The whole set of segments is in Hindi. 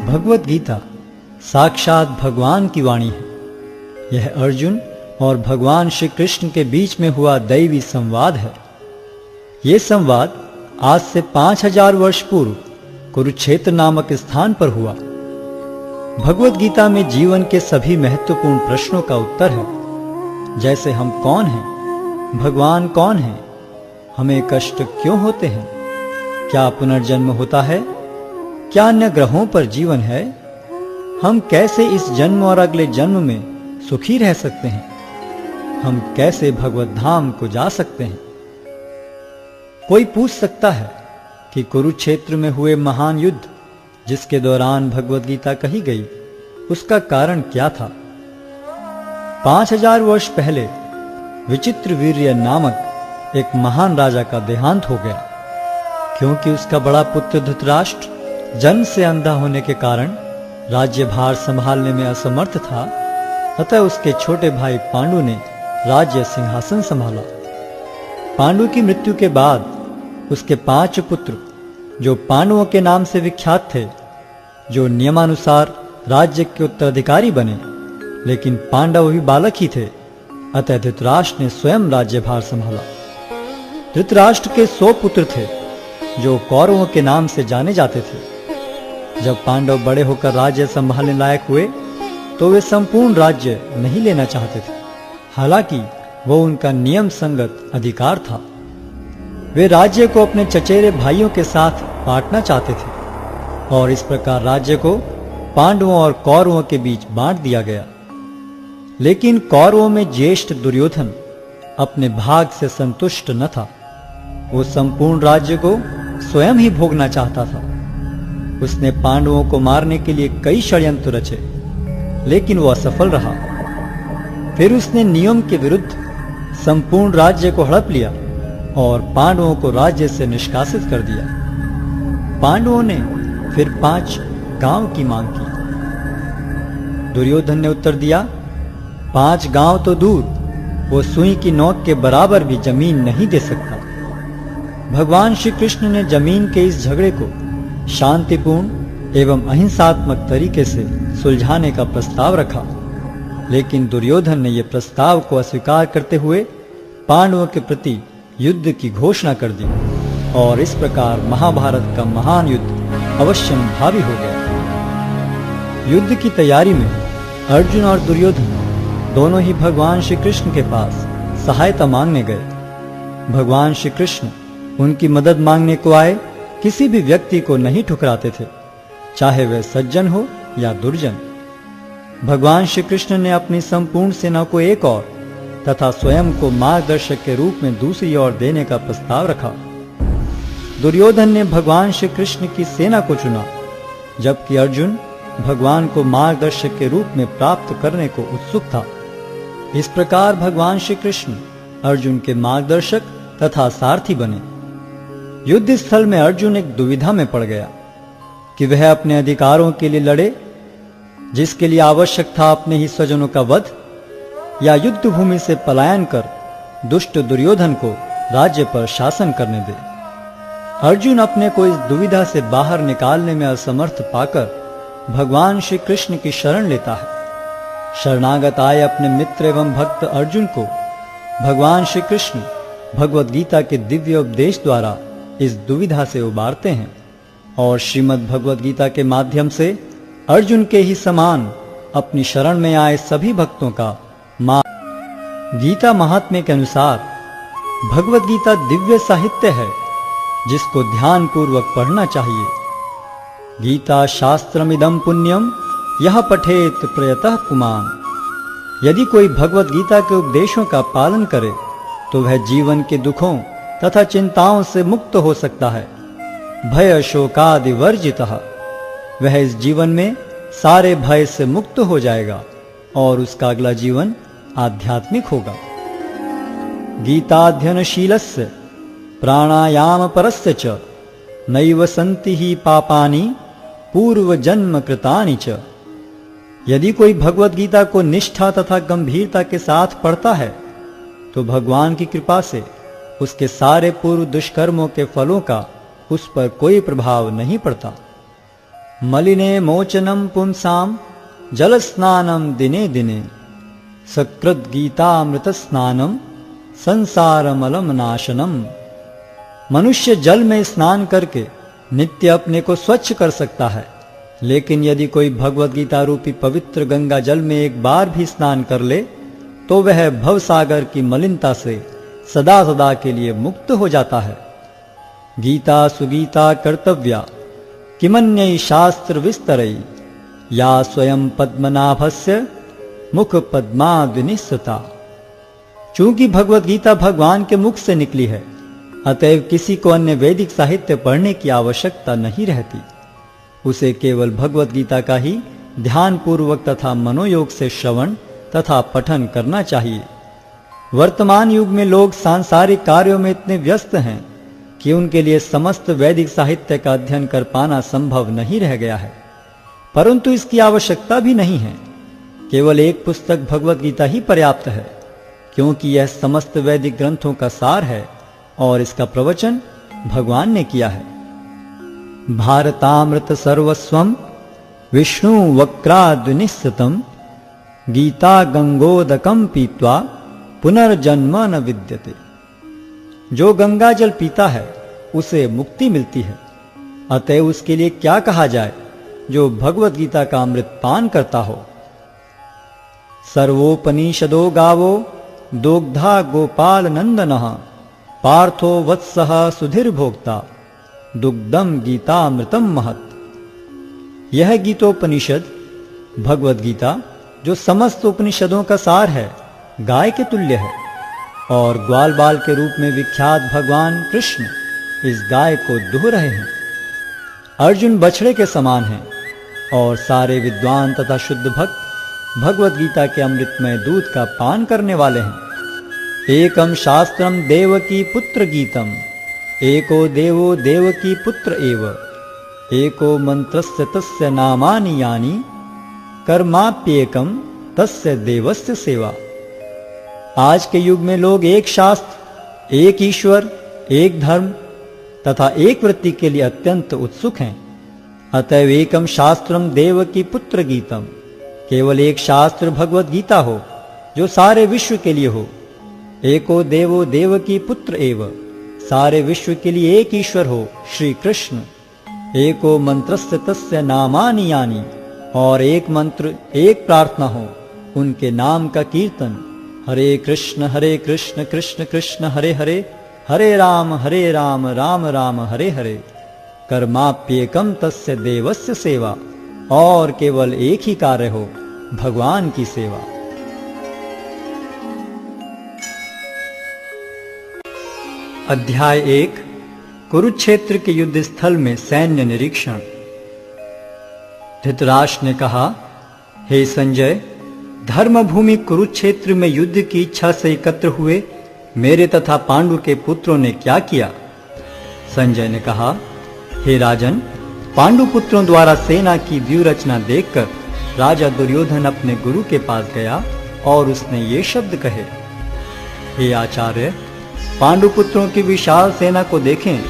भगवत गीता साक्षात भगवान की वाणी है। यह अर्जुन और भगवान श्री कृष्ण के बीच में हुआ दैवी संवाद है। ये संवाद आज से 5000 वर्ष पूर्व कुरुक्षेत्र नामक स्थान पर हुआ। भगवत गीता में जीवन के सभी महत्वपूर्ण प्रश्नों का उत्तर है, जैसे हम कौन हैं, भगवान कौन है, हमें कष्ट क्यों होते हैं, क्या पुनर्जन्म होता है, क्या अन्य ग्रहों पर जीवन है, हम कैसे इस जन्म और अगले जन्म में सुखी रह सकते हैं, हम कैसे भगवत धाम को जा सकते हैं। कोई पूछ सकता है कि कुरुक्षेत्र में हुए महान युद्ध जिसके दौरान भगवत गीता कही गई, उसका कारण क्या था। 5000 वर्ष पहले विचित्रवीर्य नामक एक महान राजा का देहांत हो गया। क्योंकि उसका बड़ा पुत्र धृतराष्ट्र जन्म से अंधा होने के कारण राज्यभार संभालने में असमर्थ था, अतः उसके छोटे भाई पांडु ने राज्य सिंहासन संभाला। पांडु की मृत्यु के बाद उसके 5 पुत्र, जो पांडवों के नाम से विख्यात थे, जो नियमानुसार राज्य के उत्तराधिकारी बने, लेकिन पांडव भी बालक ही थे, अतः धृतराष्ट्र ने स्वयं राज्यभार संभाला। धृतराष्ट्र के 100 पुत्र थे, जो कौरवों के नाम से जाने जाते थे। जब पांडव बड़े होकर राज्य संभालने लायक हुए, तो वे संपूर्ण राज्य नहीं लेना चाहते थे, हालांकि वो उनका नियम संगत अधिकार था। वे राज्य को अपने चचेरे भाइयों के साथ बांटना चाहते थे और इस प्रकार राज्य को पांडवों और कौरवों के बीच बांट दिया गया। लेकिन कौरवों में ज्येष्ठ दुर्योधन अपने भाग से संतुष्ट न था। वो संपूर्ण राज्य को स्वयं ही भोगना चाहता था। उसने पांडवों को मारने के लिए कई षड्यंत्र रचे, लेकिन वो असफल रहा। फिर उसने नियम के विरुद्ध संपूर्ण राज्य को हड़प लिया और पांडवों को राज्य से निष्कासित कर दिया। पांडवों ने फिर 5 गांव की मांग की। दुर्योधन ने उत्तर दिया, 5 गांव तो दूर, वो सुई की नोक के बराबर भी जमीन नहीं दे सकता। भगवान श्री कृष्ण ने जमीन के इस झगड़े को शांतिपूर्ण एवं अहिंसात्मक तरीके से सुलझाने का प्रस्ताव रखा, लेकिन दुर्योधन ने यह प्रस्ताव को अस्वीकार करते हुए पांडवों के प्रति युद्ध की घोषणा कर दी और इस प्रकार महाभारत का महान युद्ध अवश्यंभावी हो गया। युद्ध की तैयारी में अर्जुन और दुर्योधन दोनों ही भगवान श्री कृष्ण के पास सहायता मांगने गए। भगवान श्री कृष्ण उनकी मदद मांगने को आए किसी भी व्यक्ति को नहीं ठुकराते थे, चाहे वह सज्जन हो या दुर्जन। भगवान श्री कृष्ण ने अपनी संपूर्ण सेना को एक ओर तथा स्वयं को मार्गदर्शक के रूप में दूसरी ओर देने का प्रस्ताव रखा। दुर्योधन ने भगवान श्री कृष्ण की सेना को चुना, जबकि अर्जुन भगवान को मार्गदर्शक के रूप में प्राप्त करने को उत्सुक था। इस प्रकार भगवान श्री कृष्ण अर्जुन के मार्गदर्शक तथा सारथी बने। युद्ध स्थल में अर्जुन एक दुविधा में पड़ गया कि वह अपने अधिकारों के लिए लड़े, जिसके लिए आवश्यक था अपने ही स्वजनों का वध, या युद्ध भूमि से पलायन कर दुष्ट दुर्योधन को राज्य पर शासन करने दे। अर्जुन अपने को इस दुविधा से बाहर निकालने में असमर्थ पाकर भगवान श्री कृष्ण की शरण लेता है। शरणागत आए अपने मित्र एवं भक्त अर्जुन को भगवान श्री कृष्ण भगवत गीता के दिव्य उपदेश द्वारा इस दुविधा से उबारते हैं और श्रीमद् भगवत गीता के माध्यम से अर्जुन के ही समान अपनी शरण में आए सभी भक्तों का गीता महात्म्य के अनुसार भगवत गीता दिव्य साहित्य है, जिसको ध्यान पूर्वक पढ़ना चाहिए। गीता शास्त्रमिदं पुण्यम यह पठेत प्रयतः पुमान्। यदि कोई भगवत गीता के उपदेशों का पालन करे तो वह जीवन के दुखों तथा चिंताओं से मुक्त हो सकता है। भय शोकादि वर्जितः, वह इस जीवन में सारे भय से मुक्त हो जाएगा और उसका अगला जीवन आध्यात्मिक होगा। गीताध्ययनशीलस्य प्राणायाम परस्य च नैव सन्ति ही पापानि पूर्व जन्म कृतानि च। यदि कोई भगवत गीता को निष्ठा तथा गंभीरता के साथ पढ़ता है तो भगवान की कृपा से उसके सारे पूर्व दुष्कर्मों के फलों का उस पर कोई प्रभाव नहीं पड़ता। मलिने मोचनम पुंसाम जल स्नानम दिने दिने सकृत गीतामृत स्नानम संसारमलम नाशनम। मनुष्य जल में स्नान करके नित्य अपने को स्वच्छ कर सकता है, लेकिन यदि कोई भगवत गीता रूपी पवित्र गंगा जल में एक बार भी स्नान कर ले तो वह भवसागर की मलिनता से सदा सदा के लिए मुक्त हो जाता है। गीता सुगीता कर्तव्या किमन्यै शास्त्र विस्तरई या स्वयं पद्मनाभस्य मुख पद्माद्विनिस्सता। चूंकि भगवत गीता भगवान के मुख से निकली है, अतएव किसी को अन्य वैदिक साहित्य पढ़ने की आवश्यकता नहीं रहती। उसे केवल भगवत गीता का ही ध्यान पूर्वक तथा मनोयोग से श्रवण तथा पठन करना चाहिए। वर्तमान युग में लोग सांसारिक कार्यों में इतने व्यस्त हैं कि उनके लिए समस्त वैदिक साहित्य का अध्ययन कर पाना संभव नहीं रह गया है, परंतु इसकी आवश्यकता भी नहीं है। केवल एक पुस्तक भगवत गीता ही पर्याप्त है, क्योंकि यह समस्त वैदिक ग्रंथों का सार है और इसका प्रवचन भगवान ने किया है। भारतामृत सर्वस्वम विष्णु वक्राद्विनिश्चितम गीता गंगोदकम पीत्वा पुनर्जन्म न विद्यते। जो गंगा जल पीता है उसे मुक्ति मिलती है, अतः उसके लिए क्या कहा जाए जो भगवत गीता का अमृत पान करता हो। सर्वोपनिषदो गावो दोग्धा गोपाल नंदनः पार्थो वत्सः सुधीर भोक्ता दुग्धम गीतामृतम महत्। यह गीतोपनिषद भगवत गीता जो समस्त उपनिषदों का सार है, गाय के तुल्य है और ग्वाल बाल के रूप में विख्यात भगवान कृष्ण इस गाय को दुह रहे हैं। अर्जुन बछड़े के समान हैं और सारे विद्वान तथा शुद्ध भक्त भगवत गीता के अमृतमय दूध का पान करने वाले हैं। एकम शास्त्रम देवकी पुत्र गीतम एको देवो देवकी पुत्र एव एको मंत्रस्य तस्य नामानि यानि कर्माप्येकम तस्य देवस्य सेवा। आज के युग में लोग एक शास्त्र, एक ईश्वर, एक धर्म तथा एक वृत्ति के लिए अत्यंत उत्सुक हैं। अतएव एकम शास्त्रम देवकी पुत्र गीतम, केवल एक शास्त्र भगवत गीता हो जो सारे विश्व के लिए हो। एको देवो देवकी पुत्र एव, सारे विश्व के लिए एक ईश्वर हो श्री कृष्ण। एको मंत्रस्य तस्य नामानि यानि, और एक मंत्र एक प्रार्थना हो उनके नाम का कीर्तन। हरे कृष्ण कृष्ण कृष्ण हरे हरे, हरे राम राम राम हरे हरे। कर्माप्येकम तस्य देवस्य सेवा, और केवल एक ही कार्य हो, भगवान की सेवा। अध्याय 1 कुरुक्षेत्र के युद्ध स्थल में सैन्य निरीक्षण। धृतराष्ट्र ने कहा, हे संजय, धर्मभूमि कुरुक्षेत्र में युद्ध की इच्छा से एकत्र हुए मेरे तथा पांडु के पुत्रों ने क्या किया? संजय ने कहा, हे राजन, पांडु पुत्रों द्वारा सेना की व्यूह रचना देखकर राजा दुर्योधन अपने गुरु के पास गया और उसने ये शब्द कहे, हे आचार्य, पांडु पुत्रों की विशाल सेना को देखें,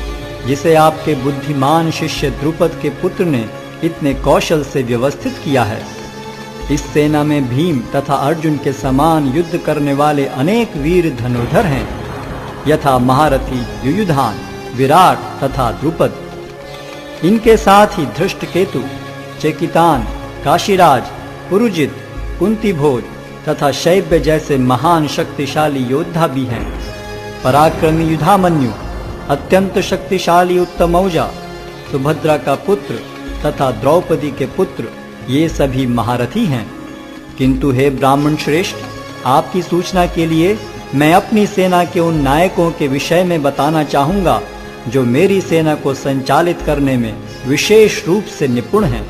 जिसे आपके बुद्धिमान शिष्य द्रुपद के पुत्र ने इतने कौशल से व्यवस्थित किया है। इस सेना में भीम तथा अर्जुन के समान युद्ध करने वाले अनेक वीर धनुर्धर हैं, यथा महारथी युयुधान, विराट तथा द्रुपद। इनके साथ ही धृष्टकेतु, चेकितान, काशीराज, पुरुजित, कुंतीभोज तथा शैब्य जैसे महान शक्तिशाली योद्धा भी हैं। पराक्रमी युधामन्यु, अत्यंत शक्तिशाली उत्तमौजा, सुभद्रा का पुत्र तथा द्रौपदी के पुत्र, ये सभी महारथी हैं। किंतु हे ब्राह्मण श्रेष्ठ, आपकी सूचना के लिए मैं अपनी सेना के उन नायकों के विषय में बताना चाहूंगा जो मेरी सेना को संचालित करने में विशेष रूप से निपुण हैं।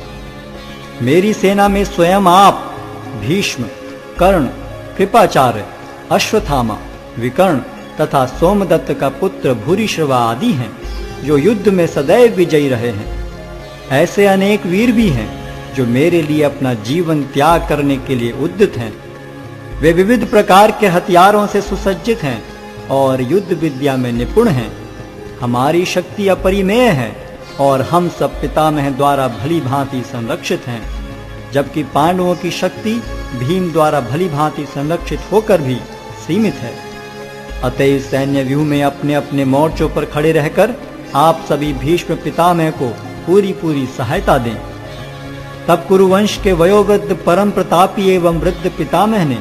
मेरी सेना में स्वयं आप, भीष्म, कर्ण, कृपाचार्य, अश्वत्थामा, विकर्ण तथा सोमदत्त का पुत्र भूरिश्रवा आदि हैं, जो युद्ध में सदैव विजयी रहे हैं। ऐसे अनेक वीर भी हैं जो मेरे लिए अपना जीवन त्याग करने के लिए उद्यत हैं। वे विविध प्रकार के हथियारों से सुसज्जित हैं और युद्ध विद्या में निपुण हैं। हमारी शक्ति अपरिमेय है और हम सब पितामह द्वारा भली भांति संरक्षित हैं, जबकि पांडवों की शक्ति भीम द्वारा भली भांति संरक्षित होकर भी सीमित है। अतएव सैन्य व्यूह में अपने अपने मोर्चों पर खड़े रहकर आप सभी भीष्म पितामह को पूरी सहायता दें। तब कुरुवंश के वयोवृद्ध परम प्रतापी एवं वृद्ध पितामह ने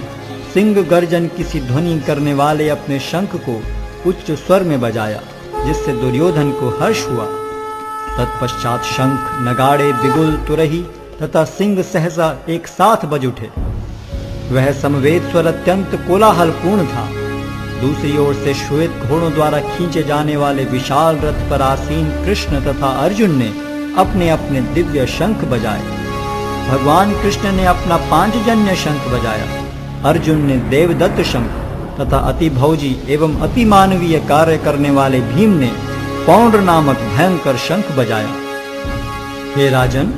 सिंह गर्जन किसी ध्वनि करने वाले अपने शंख को उच्च स्वर में बजाया, जिससे दुर्योधन को हर्ष हुआ। तत्पश्चात शंख, नगाड़े, बिगुल, तुरही तथा सिंह सहसा एक साथ बज उठे। वह समवेत स्वर अत्यंत कोलाहलपूर्ण था। दूसरी ओर से श्वेत घोड़ों द्वारा खींचे जाने वाले विशाल रथ पर आसीन कृष्ण तथा अर्जुन ने अपने अपने दिव्य शंख बजाए। भगवान कृष्ण ने अपना पांचजन्य शंख बजाया, अर्जुन ने देवदत्त शंख तथा अति भौजी एवं अति मानवीय कार्य करने वाले भीम ने पौंड्र नामक भयंकर शंख बजाया। हे राजन,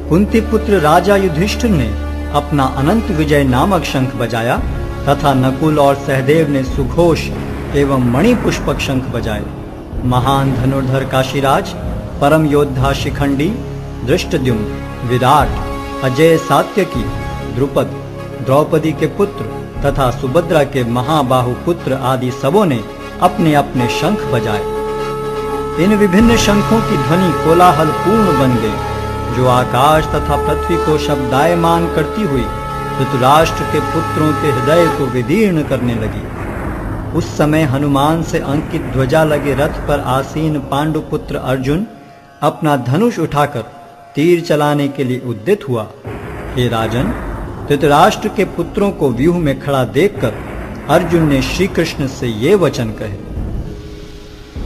कुंती पुत्र राजा युधिष्ठिर ने अपना अनंत विजय नामक शंख बजाया तथा नकुल और सहदेव ने सुघोष एवं मणिपुष्पक शंख बजाए। महान धनुर्धर काशीराज, परम योद्धा शिखंडी, धृष्टद्युम्न, विराट, अजय सात्यकी, द्रुपद, द्रौपदी के पुत्र तथा सुभद्रा के महाबाहु पुत्र आदि सबों ने अपने अपने शंख बजाए। इन विभिन्न शंखों की ध्वनि कोलाहल पूर्ण बन गई, जो आकाश तथा पृथ्वी को शब्दायमान करती हुई धृतराष्ट्र के पुत्रों के हृदय को विदीर्ण करने लगी। उस समय हनुमान से अंकित ध्वजा लगे रथ पर आसीन पांडुपुत्र अर्जुन अपना धनुष उठाकर तीर चलाने के लिए उद्यत हुआ। हे राजन, धृतराष्ट्र के पुत्रों को व्यूह में खड़ा देखकर अर्जुन ने श्री कृष्ण से ये वचन कहे।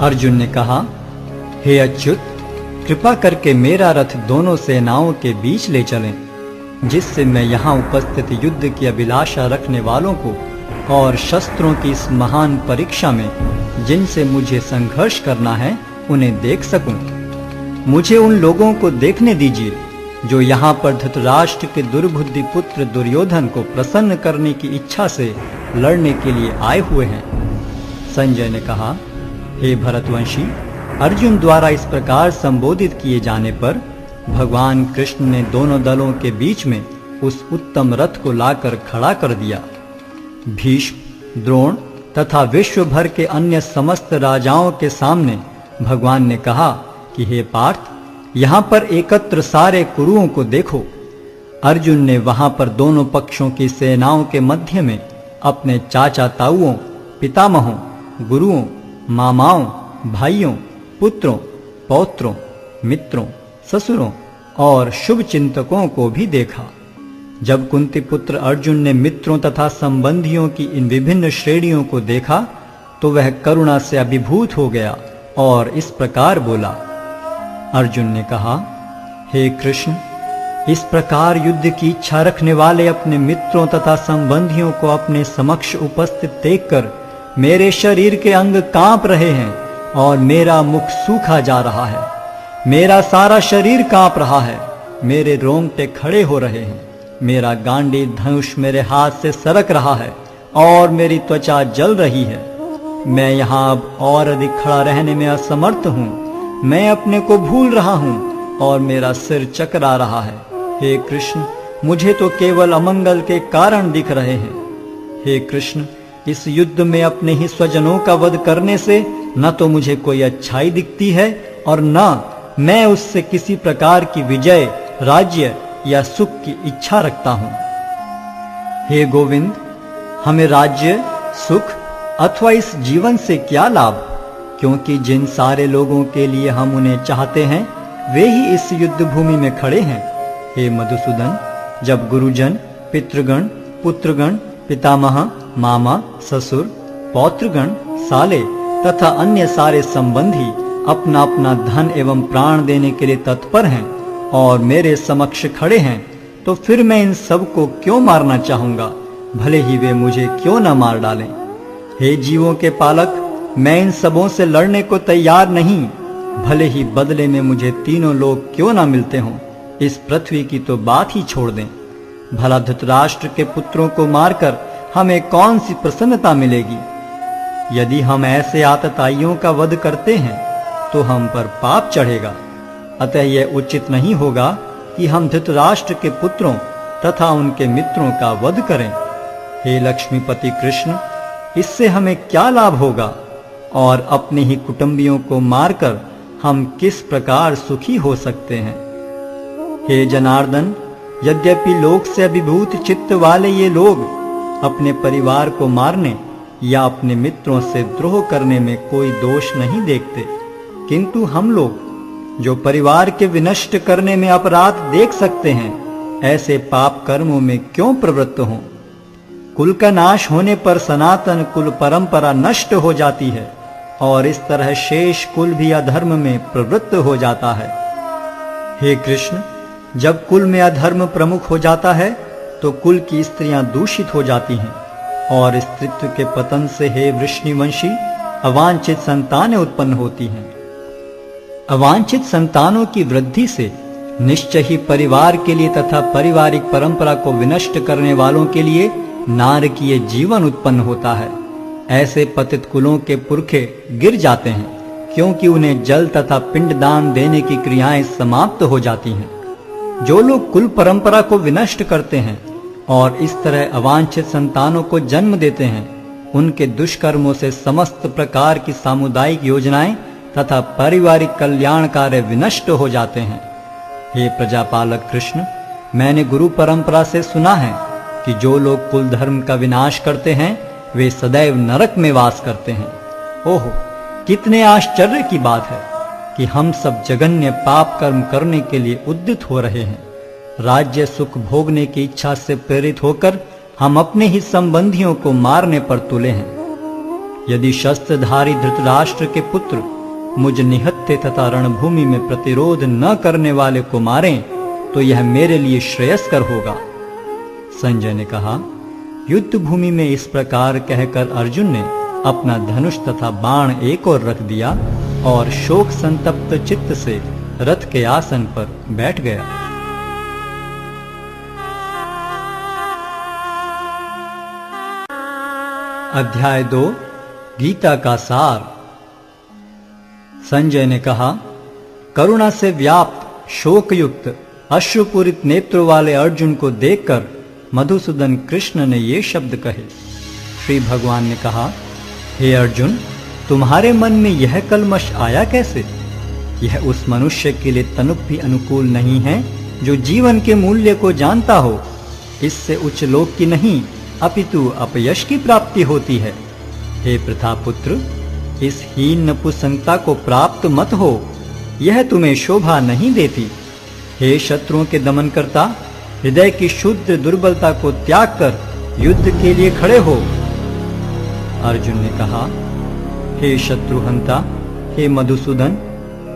अर्जुन ने कहा, हे अच्युत, कृपा करके मेरा रथ दोनों सेनाओं के बीच ले चलें, जिससे मैं यहाँ उपस्थित युद्ध की अभिलाषा रखने वालों को और शस्त्रों की इस महान परीक्षा में जिनसे मुझे संघर्ष करना है उन्हें देख सकूं। मुझे उन लोगों को देखने दीजिए जो यहाँ पर धृतराष्ट्र के दुर्बुद्धि पुत्र दुर्योधन को प्रसन्न करने की इच्छा से लड़ने के लिए आए हुए हैं। संजय ने कहा, हे भरतवंशी, अर्जुन द्वारा इस प्रकार संबोधित किए जाने पर भगवान कृष्ण ने दोनों दलों के बीच में उस उत्तम रथ को लाकर खड़ा कर दिया। भीष्म, द्रोण तथा विश्व भर के अन्य समस्त राजाओं के सामने भगवान ने कहा कि हे पार्थ, यहाँ पर एकत्र सारे कुरुओं को देखो। अर्जुन ने वहां पर दोनों पक्षों की सेनाओं के मध्य में अपने चाचा ताऊओं, पितामहों, गुरुओं, मामाओं, भाइयों, पुत्रों, पौत्रों, मित्रों, ससुरों और शुभ चिंतकों को भी देखा। जब कुंती पुत्र अर्जुन ने मित्रों तथा संबंधियों की इन विभिन्न श्रेणियों को देखा तो वह करुणा से अभिभूत हो गया और इस प्रकार बोला। अर्जुन ने कहा, हे कृष्ण, इस प्रकार युद्ध की इच्छा रखने वाले अपने मित्रों तथा संबंधियों को अपने समक्ष उपस्थित देखकर मेरे शरीर के अंग कांप रहे हैं और मेरा मुख सूखा जा रहा है। मेरा सारा शरीर कांप रहा है, मेरे रोंगटे खड़े हो रहे हैं, मेरा गांडी धनुष मेरे हाथ से सरक रहा है और मेरी त्वचा जल रही है। मैं यहाँ अब और अधिक खड़ा रहने में असमर्थ हूँ। मैं अपने को भूल रहा हूँ और मेरा सिर चकरा रहा है। हे कृष्ण, मुझे तो केवल अमंगल के कारण दिख रहे हैं। हे कृष्ण, इस युद्ध में अपने ही स्वजनों का वध करने से न तो मुझे कोई अच्छाई दिखती है और न मैं उससे किसी प्रकार की विजय, राज्य या सुख की इच्छा रखता हूँ। हे गोविंद, हमें राज्य, सुख अथवा इस जीवन से क्या लाभ, क्योंकि जिन सारे लोगों के लिए हम उन्हें चाहते हैं वे ही इस युद्ध भूमि में खड़े हैं। हे मधुसूदन, जब गुरुजन, पितृगण, पुत्रगण, पितामह, मामा, ससुर, पौत्रगण, साले तथा अन्य सारे संबंधी अपना अपना धन एवं प्राण देने के लिए तत्पर हैं और मेरे समक्ष खड़े हैं, तो फिर मैं इन सब को क्यों मारना चाहूंगा, भले ही वे मुझे क्यों न मार डालें। हे जीवों के पालक, मैं इन सबों से लड़ने को तैयार नहीं, भले ही बदले में मुझे तीनों लोग क्यों ना मिलते हों। इस पृथ्वी की तो बात ही छोड़ दें। भला धृतराष्ट्र के पुत्रों को मारकर हमें कौन सी प्रसन्नता मिलेगी। यदि हम ऐसे आतताइयों का वध करते हैं तो हम पर पाप चढ़ेगा अतः यह उचित नहीं होगा कि हम धृतराष्ट्र के पुत्रों तथा उनके मित्रों का वध करें। हे लक्ष्मीपति कृष्ण, इससे हमें क्या लाभ होगा और अपने ही कुटुंबियों को मारकर हम किस प्रकार सुखी हो सकते हैं। हे जनार्दन, यद्यपि लोक से अभिभूत चित्त वाले ये लोग अपने परिवार को मारने या अपने मित्रों से द्रोह करने में कोई दोष नहीं देखते, किंतु हम लोग जो परिवार के विनष्ट करने में अपराध देख सकते हैं, ऐसे पाप कर्मों में क्यों प्रवृत्त हों। कुल का नाश होने पर सनातन कुल परंपरा नष्ट हो जाती है और इस तरह शेष कुल भी अधर्म में प्रवृत्त हो जाता है। हे कृष्ण, जब कुल में अधर्म प्रमुख हो जाता है तो कुल की स्त्रियां दूषित हो जाती हैं और स्त्रीत्व के पतन से हे वृष्णिवंशी अवांछित संतानें उत्पन्न होती हैं। अवांछित संतानों की वृद्धि से निश्चय ही परिवार के लिए तथा पारिवारिक परंपरा को विनष्ट करने वालों के लिए नारकीय जीवन उत्पन्न होता है। ऐसे पतित कुलों के पुरखे गिर जाते हैं, क्योंकि उन्हें जल तथा पिंडदान देने की क्रियाएं समाप्त हो जाती हैं। जो लोग कुल परंपरा को विनष्ट करते हैं और इस तरह अवांछित संतानों को जन्म देते हैं, उनके दुष्कर्मों से समस्त प्रकार की सामुदायिक योजनाएं तथा पारिवारिक कल्याण कार्य विनष्ट हो जाते हैं। हे प्रजापालक कृष्ण, मैंने गुरु परंपरा से सुना है कि जो लोग कुल धर्म का विनाश करते हैं वे सदैव नरक में वास करते हैं। ओहो, कितने आश्चर्य की बात है कि हम सब जघन्य पाप कर्म करने के लिए उद्यत हो रहे हैं। राज्य सुख भोगने की इच्छा से प्रेरित होकर हम अपने ही संबंधियों को मारने पर तुले हैं। यदि शस्त्रधारी धृतराष्ट्र के पुत्र मुझ निहत्थे तथा रणभूमि में प्रतिरोध न करने वाले को मारें तो यह मेरे लिए श्रेयस्कर होगा। संजय ने कहा, युद्ध भूमि में इस प्रकार कहकर अर्जुन ने अपना धनुष तथा बाण एक ओर रख दिया और शोक संतप्त चित्त से रथ के आसन पर बैठ गया। अध्याय 2 गीता का सार। संजय ने कहा, करुणा से व्याप्त शोकयुक्त अश्रुपूरित नेत्रों वाले अर्जुन को देखकर मधुसूदन कृष्ण ने ये शब्द कहे। श्री भगवान ने कहा, हे अर्जुन, तुम्हारे मन में यह कलमश आया कैसे? यह उस मनुष्य के लिए तनुक भी अनुकूल नहीं है जो जीवन के मूल्य को जानता हो। इससे उच्च लोक की नहीं अपितु अपयश की प्राप्ति होती है। हे प्रथापुत्र, इस हीन नपुंसकता को प्राप्त मत हो, यह तुम्हें शोभा नहीं देती। हे शत्रुओं के दमन करता, हृदय की शुद्ध दुर्बलता को त्याग कर युद्ध के लिए खड़े हो। अर्जुन ने कहा, हे शत्रुहंता, हे मधुसूदन,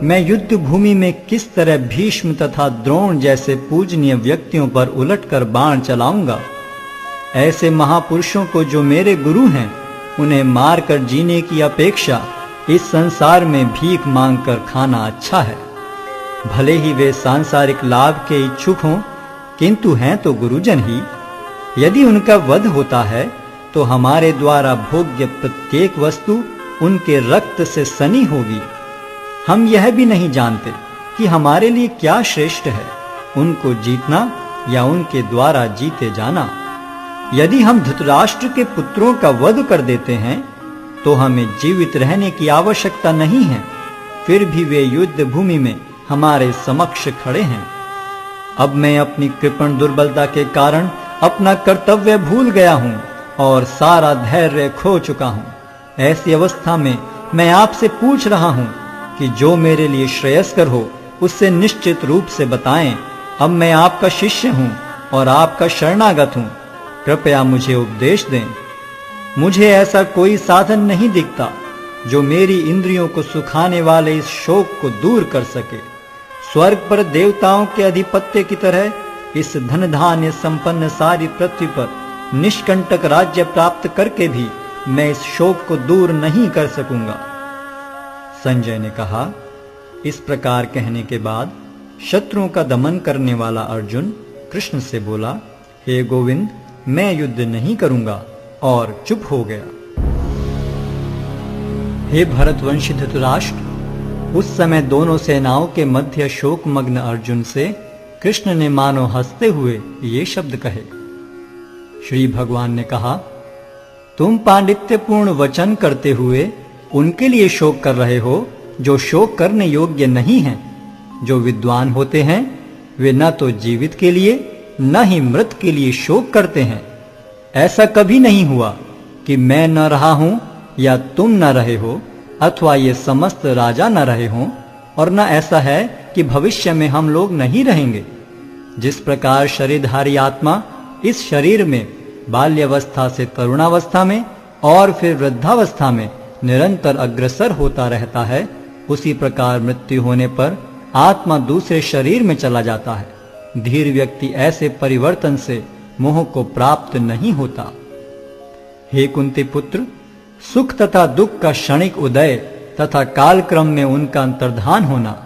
मैं युद्ध भूमि में किस तरह भीष्म तथा द्रोण जैसे पूजनीय व्यक्तियों पर उलटकर बाण चलाऊंगा। ऐसे महापुरुषों को जो मेरे गुरु हैं, उन्हें मारकर जीने की अपेक्षा इस संसार में भीख मांगकर खाना अच्छा है। भले ही वे सांसारिक लाभ के इच्छुक हों, किंतु हैं तो गुरुजन ही। यदि उनका वध होता है तो हमारे द्वारा भोग्य प्रत्येक वस्तु उनके रक्त से सनी होगी। हम यह भी नहीं जानते कि हमारे लिए क्या श्रेष्ठ है, उनको जीतना या उनके द्वारा जीते जाना। यदि हम धृतराष्ट्र के पुत्रों का वध कर देते हैं तो हमें जीवित रहने की आवश्यकता नहीं है, फिर भी वे युद्ध भूमि में हमारे समक्ष खड़े हैं। अब मैं अपनी कृपण दुर्बलता के कारण अपना कर्तव्य भूल गया हूं और सारा धैर्य खो चुका हूं। ऐसी अवस्था में मैं आपसे पूछ रहा हूं कि जो मेरे लिए श्रेयस्कर हो उससे निश्चित रूप से बताएं। अब मैं आपका शिष्य हूं और आपका शरणागत हूं, कृपया मुझे उपदेश दें। मुझे ऐसा कोई साधन नहीं दिखता जो मेरी इंद्रियों को सुखाने वाले इस शोक को दूर कर सके। स्वर्ग पर देवताओं के अधिपत्य की तरह इस धन धान्य संपन्न सारी पृथ्वी पर निष्कंटक राज्य प्राप्त करके भी मैं इस शोक को दूर नहीं कर सकूंगा। संजय ने कहा, इस प्रकार कहने के बाद शत्रुओं का दमन करने वाला अर्जुन कृष्ण से बोला, हे गोविंद, मैं युद्ध नहीं करूंगा, और चुप हो गया। हे भरतवंशी धृतराष्ट्र, उस समय दोनों सेनाओं के मध्य शोकमग्न अर्जुन से कृष्ण ने मानो हंसते हुए ये शब्द कहे। श्री भगवान ने कहा, तुम पांडित्यपूर्ण वचन करते हुए उनके लिए शोक कर रहे हो जो शोक करने योग्य नहीं हैं। जो विद्वान होते हैं वे न तो जीवित के लिए न ही मृत के लिए शोक करते हैं। ऐसा कभी नहीं हुआ कि मैं न रहा हूं या तुम न रहे हो, अथवा ये समस्त राजा न रहे हों, और न ऐसा है कि भविष्य में हम लोग नहीं रहेंगे। जिस प्रकार शरीरधारी आत्मा इस शरीर में बाल्यावस्था से तरुणावस्था में और फिर वृद्धावस्था में निरंतर अग्रसर होता रहता है, उसी प्रकार मृत्यु होने पर आत्मा दूसरे शरीर में चला जाता है। धीर व्यक्ति ऐसे परिवर्तन से मोह को प्राप्त नहीं होता। हे कुंती पुत्र, सुख तथा दुख का क्षणिक उदय तथा कालक्रम में उनका अंतर्धान होना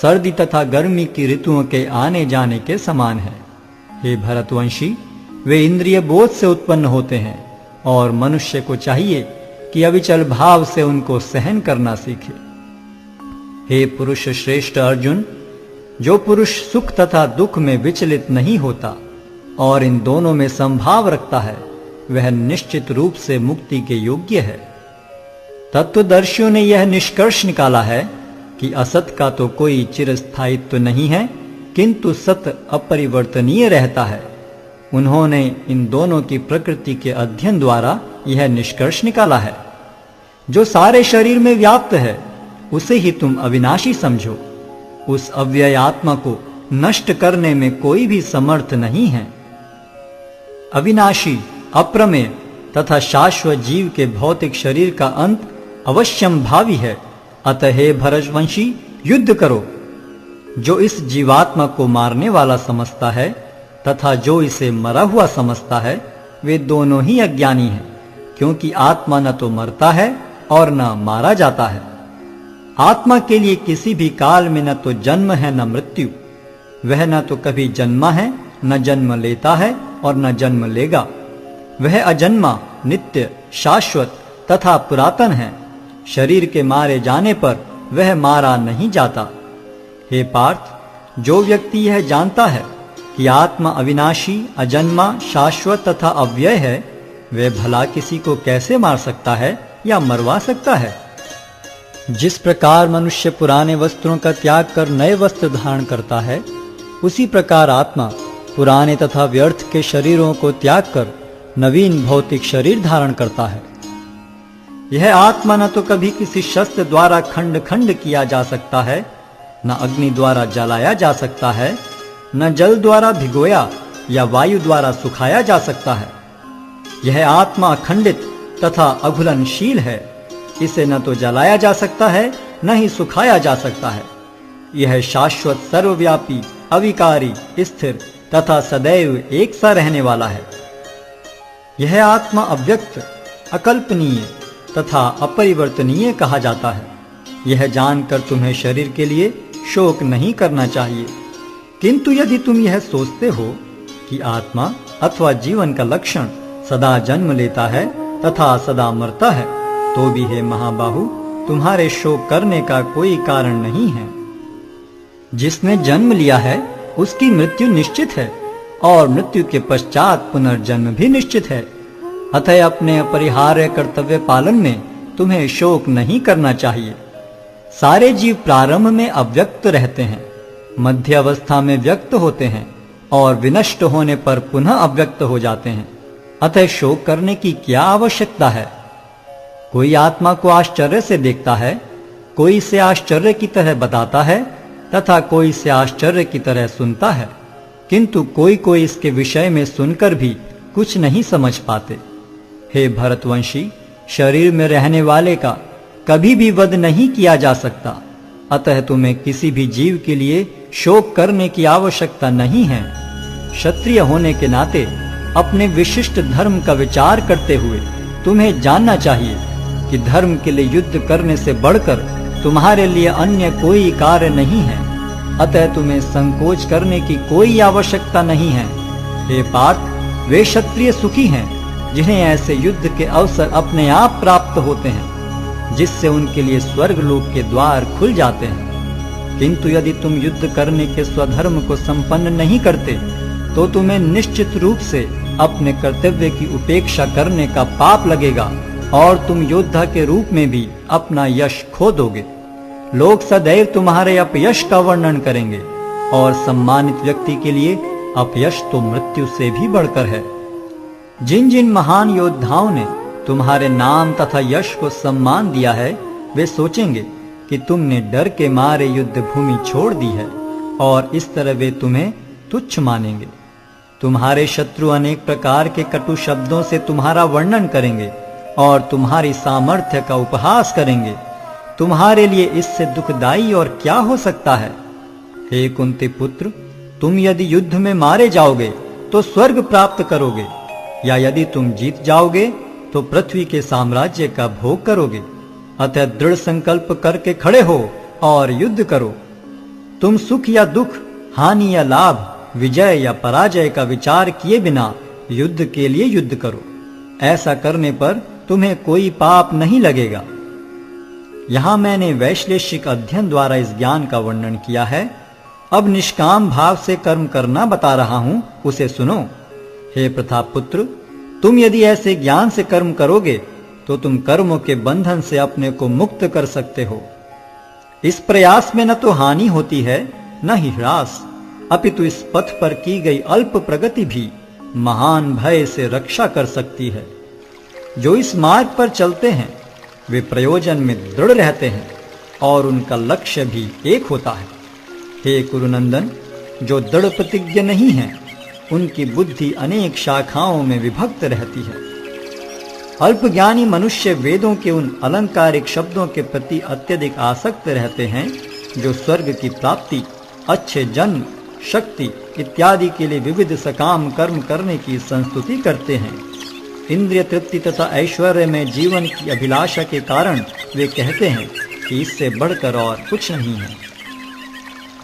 सर्दी तथा गर्मी की ऋतुओं के आने जाने के समान है। हे भरतवंशी, वे इंद्रिय बोध से उत्पन्न होते हैं और मनुष्य को चाहिए कि अविचल भाव से उनको सहन करना सीखे। हे पुरुष श्रेष्ठ अर्जुन, जो पुरुष सुख तथा दुख में विचलित नहीं होता और इन दोनों में संभाव रखता है, वह निश्चित रूप से मुक्ति के योग्य है। तत्वदर्शियों ने यह निष्कर्ष निकाला है कि असत का तो कोई चिरस्थायित्व नहीं है, किंतु सत अपरिवर्तनीय रहता है। उन्होंने इन दोनों की प्रकृति के अध्ययन द्वारा यह निष्कर्ष निकाला है। जो सारे शरीर में व्याप्त है उसे ही तुम अविनाशी समझो। उस अव्यय आत्मा को नष्ट करने में कोई भी समर्थ नहीं है। अविनाशी, अप्रमेय तथा शाश्वत जीव के भौतिक शरीर का अंत अवश्यम भावी है। अतः हे भरतवंशी, युद्ध करो। जो इस जीवात्मा को मारने वाला समझता है तथा जो इसे मरा हुआ समझता है, वे दोनों ही अज्ञानी हैं, क्योंकि आत्मा न तो मरता है और न मारा जाता है। आत्मा के लिए किसी भी काल में न तो जन्म है न मृत्यु। वह न तो कभी जन्मा है, न जन्म लेता है और न जन्म लेगा। वह अजन्मा, नित्य, शाश्वत तथा पुरातन है। शरीर के मारे जाने पर वह मारा नहीं जाता। हे पार्थ, जो व्यक्ति यह जानता है कि आत्मा अविनाशी, अजन्मा, शाश्वत तथा अव्यय है, वह भला किसी को कैसे मार सकता है या मरवा सकता है। जिस प्रकार मनुष्य पुराने वस्त्रों का त्याग कर नए वस्त्र धारण करता है, उसी प्रकार आत्मा पुराने तथा व्यर्थ के शरीरों को त्याग कर नवीन भौतिक शरीर धारण करता है। यह आत्मा न तो कभी किसी शस्त्र द्वारा खंड खंड किया जा सकता है, न अग्नि द्वारा जलाया जा सकता है, न जल द्वारा भिगोया या वायु द्वारा सुखाया जा सकता है। यह आत्मा अखंडित तथा अघुलनशील है। इसे न तो जलाया जा सकता है, न ही सुखाया जा सकता है। यह शाश्वत, सर्वव्यापी, अविकारी, स्थिर तथा सदैव एक सा रहने वाला है। यह आत्मा अव्यक्त, अकल्पनीय तथा अपरिवर्तनीय कहा जाता है। यह जानकर तुम्हें शरीर के लिए शोक नहीं करना चाहिए। किंतु यदि तुम यह सोचते हो कि आत्मा अथवा जीवन का लक्षण सदा जन्म लेता है तथा सदा मरता है, तो भी हे महाबाहु, तुम्हारे शोक करने का कोई कारण नहीं है। जिसने जन्म लिया है उसकी मृत्यु निश्चित है और मृत्यु के पश्चात पुनर्जन्म भी निश्चित है। अतः अपने अपरिहार्य कर्तव्य पालन में तुम्हें शोक नहीं करना चाहिए। सारे जीव प्रारंभ में अव्यक्त रहते हैं, मध्य अवस्था में व्यक्त होते हैं और विनष्ट होने पर पुनः अव्यक्त हो जाते हैं। अतः शोक करने की क्या आवश्यकता है। कोई आत्मा को आश्चर्य से देखता है, कोई इसे आश्चर्य की तरह बताता है तथा कोई इसे आश्चर्य की तरह सुनता है, किंतु कोई कोई इसके विषय में सुनकर भी कुछ नहीं समझ पाते। हे भरतवंशी, शरीर में रहने वाले का कभी भी वध नहीं किया जा सकता। अतः तुम्हें किसी भी जीव के लिए शोक करने की आवश्यकता नहीं है। क्षत्रिय होने के नाते अपने विशिष्ट धर्म का विचार करते हुए तुम्हें जानना चाहिए कि धर्म के लिए युद्ध करने से बढ़कर तुम्हारे लिए अन्य कोई कार्य नहीं है। अतः तुम्हें संकोच करने की कोई आवश्यकता नहीं है। हे पार्थ, वे क्षत्रिय सुखी हैं जिन्हें ऐसे युद्ध के अवसर अपने आप प्राप्त होते हैं। जिससे उनके लिए स्वर्ग लोक के द्वार खुल जाते हैं। किंतु यदि तुम युद्ध करने के स्वधर्म को संपन्न नहीं करते तो तुम्हें निश्चित रूप से अपने कर्तव्य की उपेक्षा करने का पाप लगेगा और तुम योद्धा के रूप में भी अपना यश खो दोगे। लोग सदैव तुम्हारे अपयश का वर्णन करेंगे और सम्मानित व्यक्ति के लिए अपयश तो मृत्यु से भी बढ़कर है। जिन जिन महान योद्धाओं ने तुम्हारे नाम तथा यश को सम्मान दिया है वे सोचेंगे कि तुमने डर के मारे युद्ध भूमि छोड़ दी है और इस तरह वे तुम्हें तुच्छ मानेंगे। तुम्हारे शत्रु अनेक प्रकार के कटु शब्दों से तुम्हारा वर्णन करेंगे और तुम्हारी सामर्थ्य का उपहास करेंगे। तुम्हारे लिए इससे दुखदाई और क्या हो सकता है। हे कुंती पुत्र, तुम यदि युद्ध में मारे जाओगे तो स्वर्ग प्राप्त करोगे, या यदि तुम जीत जाओगे तो पृथ्वी के साम्राज्य का भोग करोगे। अतः दृढ़ संकल्प करके खड़े हो और युद्ध करो। तुम सुख या दुख, हानि या लाभ, विजय या पराजय का विचार किए बिना युद्ध के लिए युद्ध करो। ऐसा करने पर तुम्हें कोई पाप नहीं लगेगा। यहां मैंने वैश्लेषिक अध्ययन द्वारा इस ज्ञान का वर्णन किया है। अब निष्काम भाव से कर्म करना बता रहा हूं, उसे सुनो। हे प्रतापपुत्र, तुम यदि ऐसे ज्ञान से कर्म करोगे तो तुम कर्मों के बंधन से अपने को मुक्त कर सकते हो। इस प्रयास में न तो हानि होती है न ही ह्रास, अपितु इस पथ पर की गई अल्प प्रगति भी महान भय से रक्षा कर सकती है। जो इस मार्ग पर चलते हैं वे प्रयोजन में दृढ़ रहते हैं और उनका लक्ष्य भी एक होता है। हे कुरुनंदन, जो दृढ़ प्रतिज्ञ नहीं है उनकी बुद्धि अनेक शाखाओं में विभक्त रहती है। अल्पज्ञानी मनुष्य वेदों के उन अलंकारिक शब्दों के प्रति अत्यधिक आसक्त रहते हैं जो स्वर्ग की प्राप्ति, अच्छे जन्म, शक्ति इत्यादि के लिए विविध सकाम कर्म करने की संस्तुति करते हैं। इंद्रिय तृप्ति तथा ऐश्वर्य में जीवन की अभिलाषा के कारण वे कहते हैं कि इससे बढ़कर और कुछ नहीं है।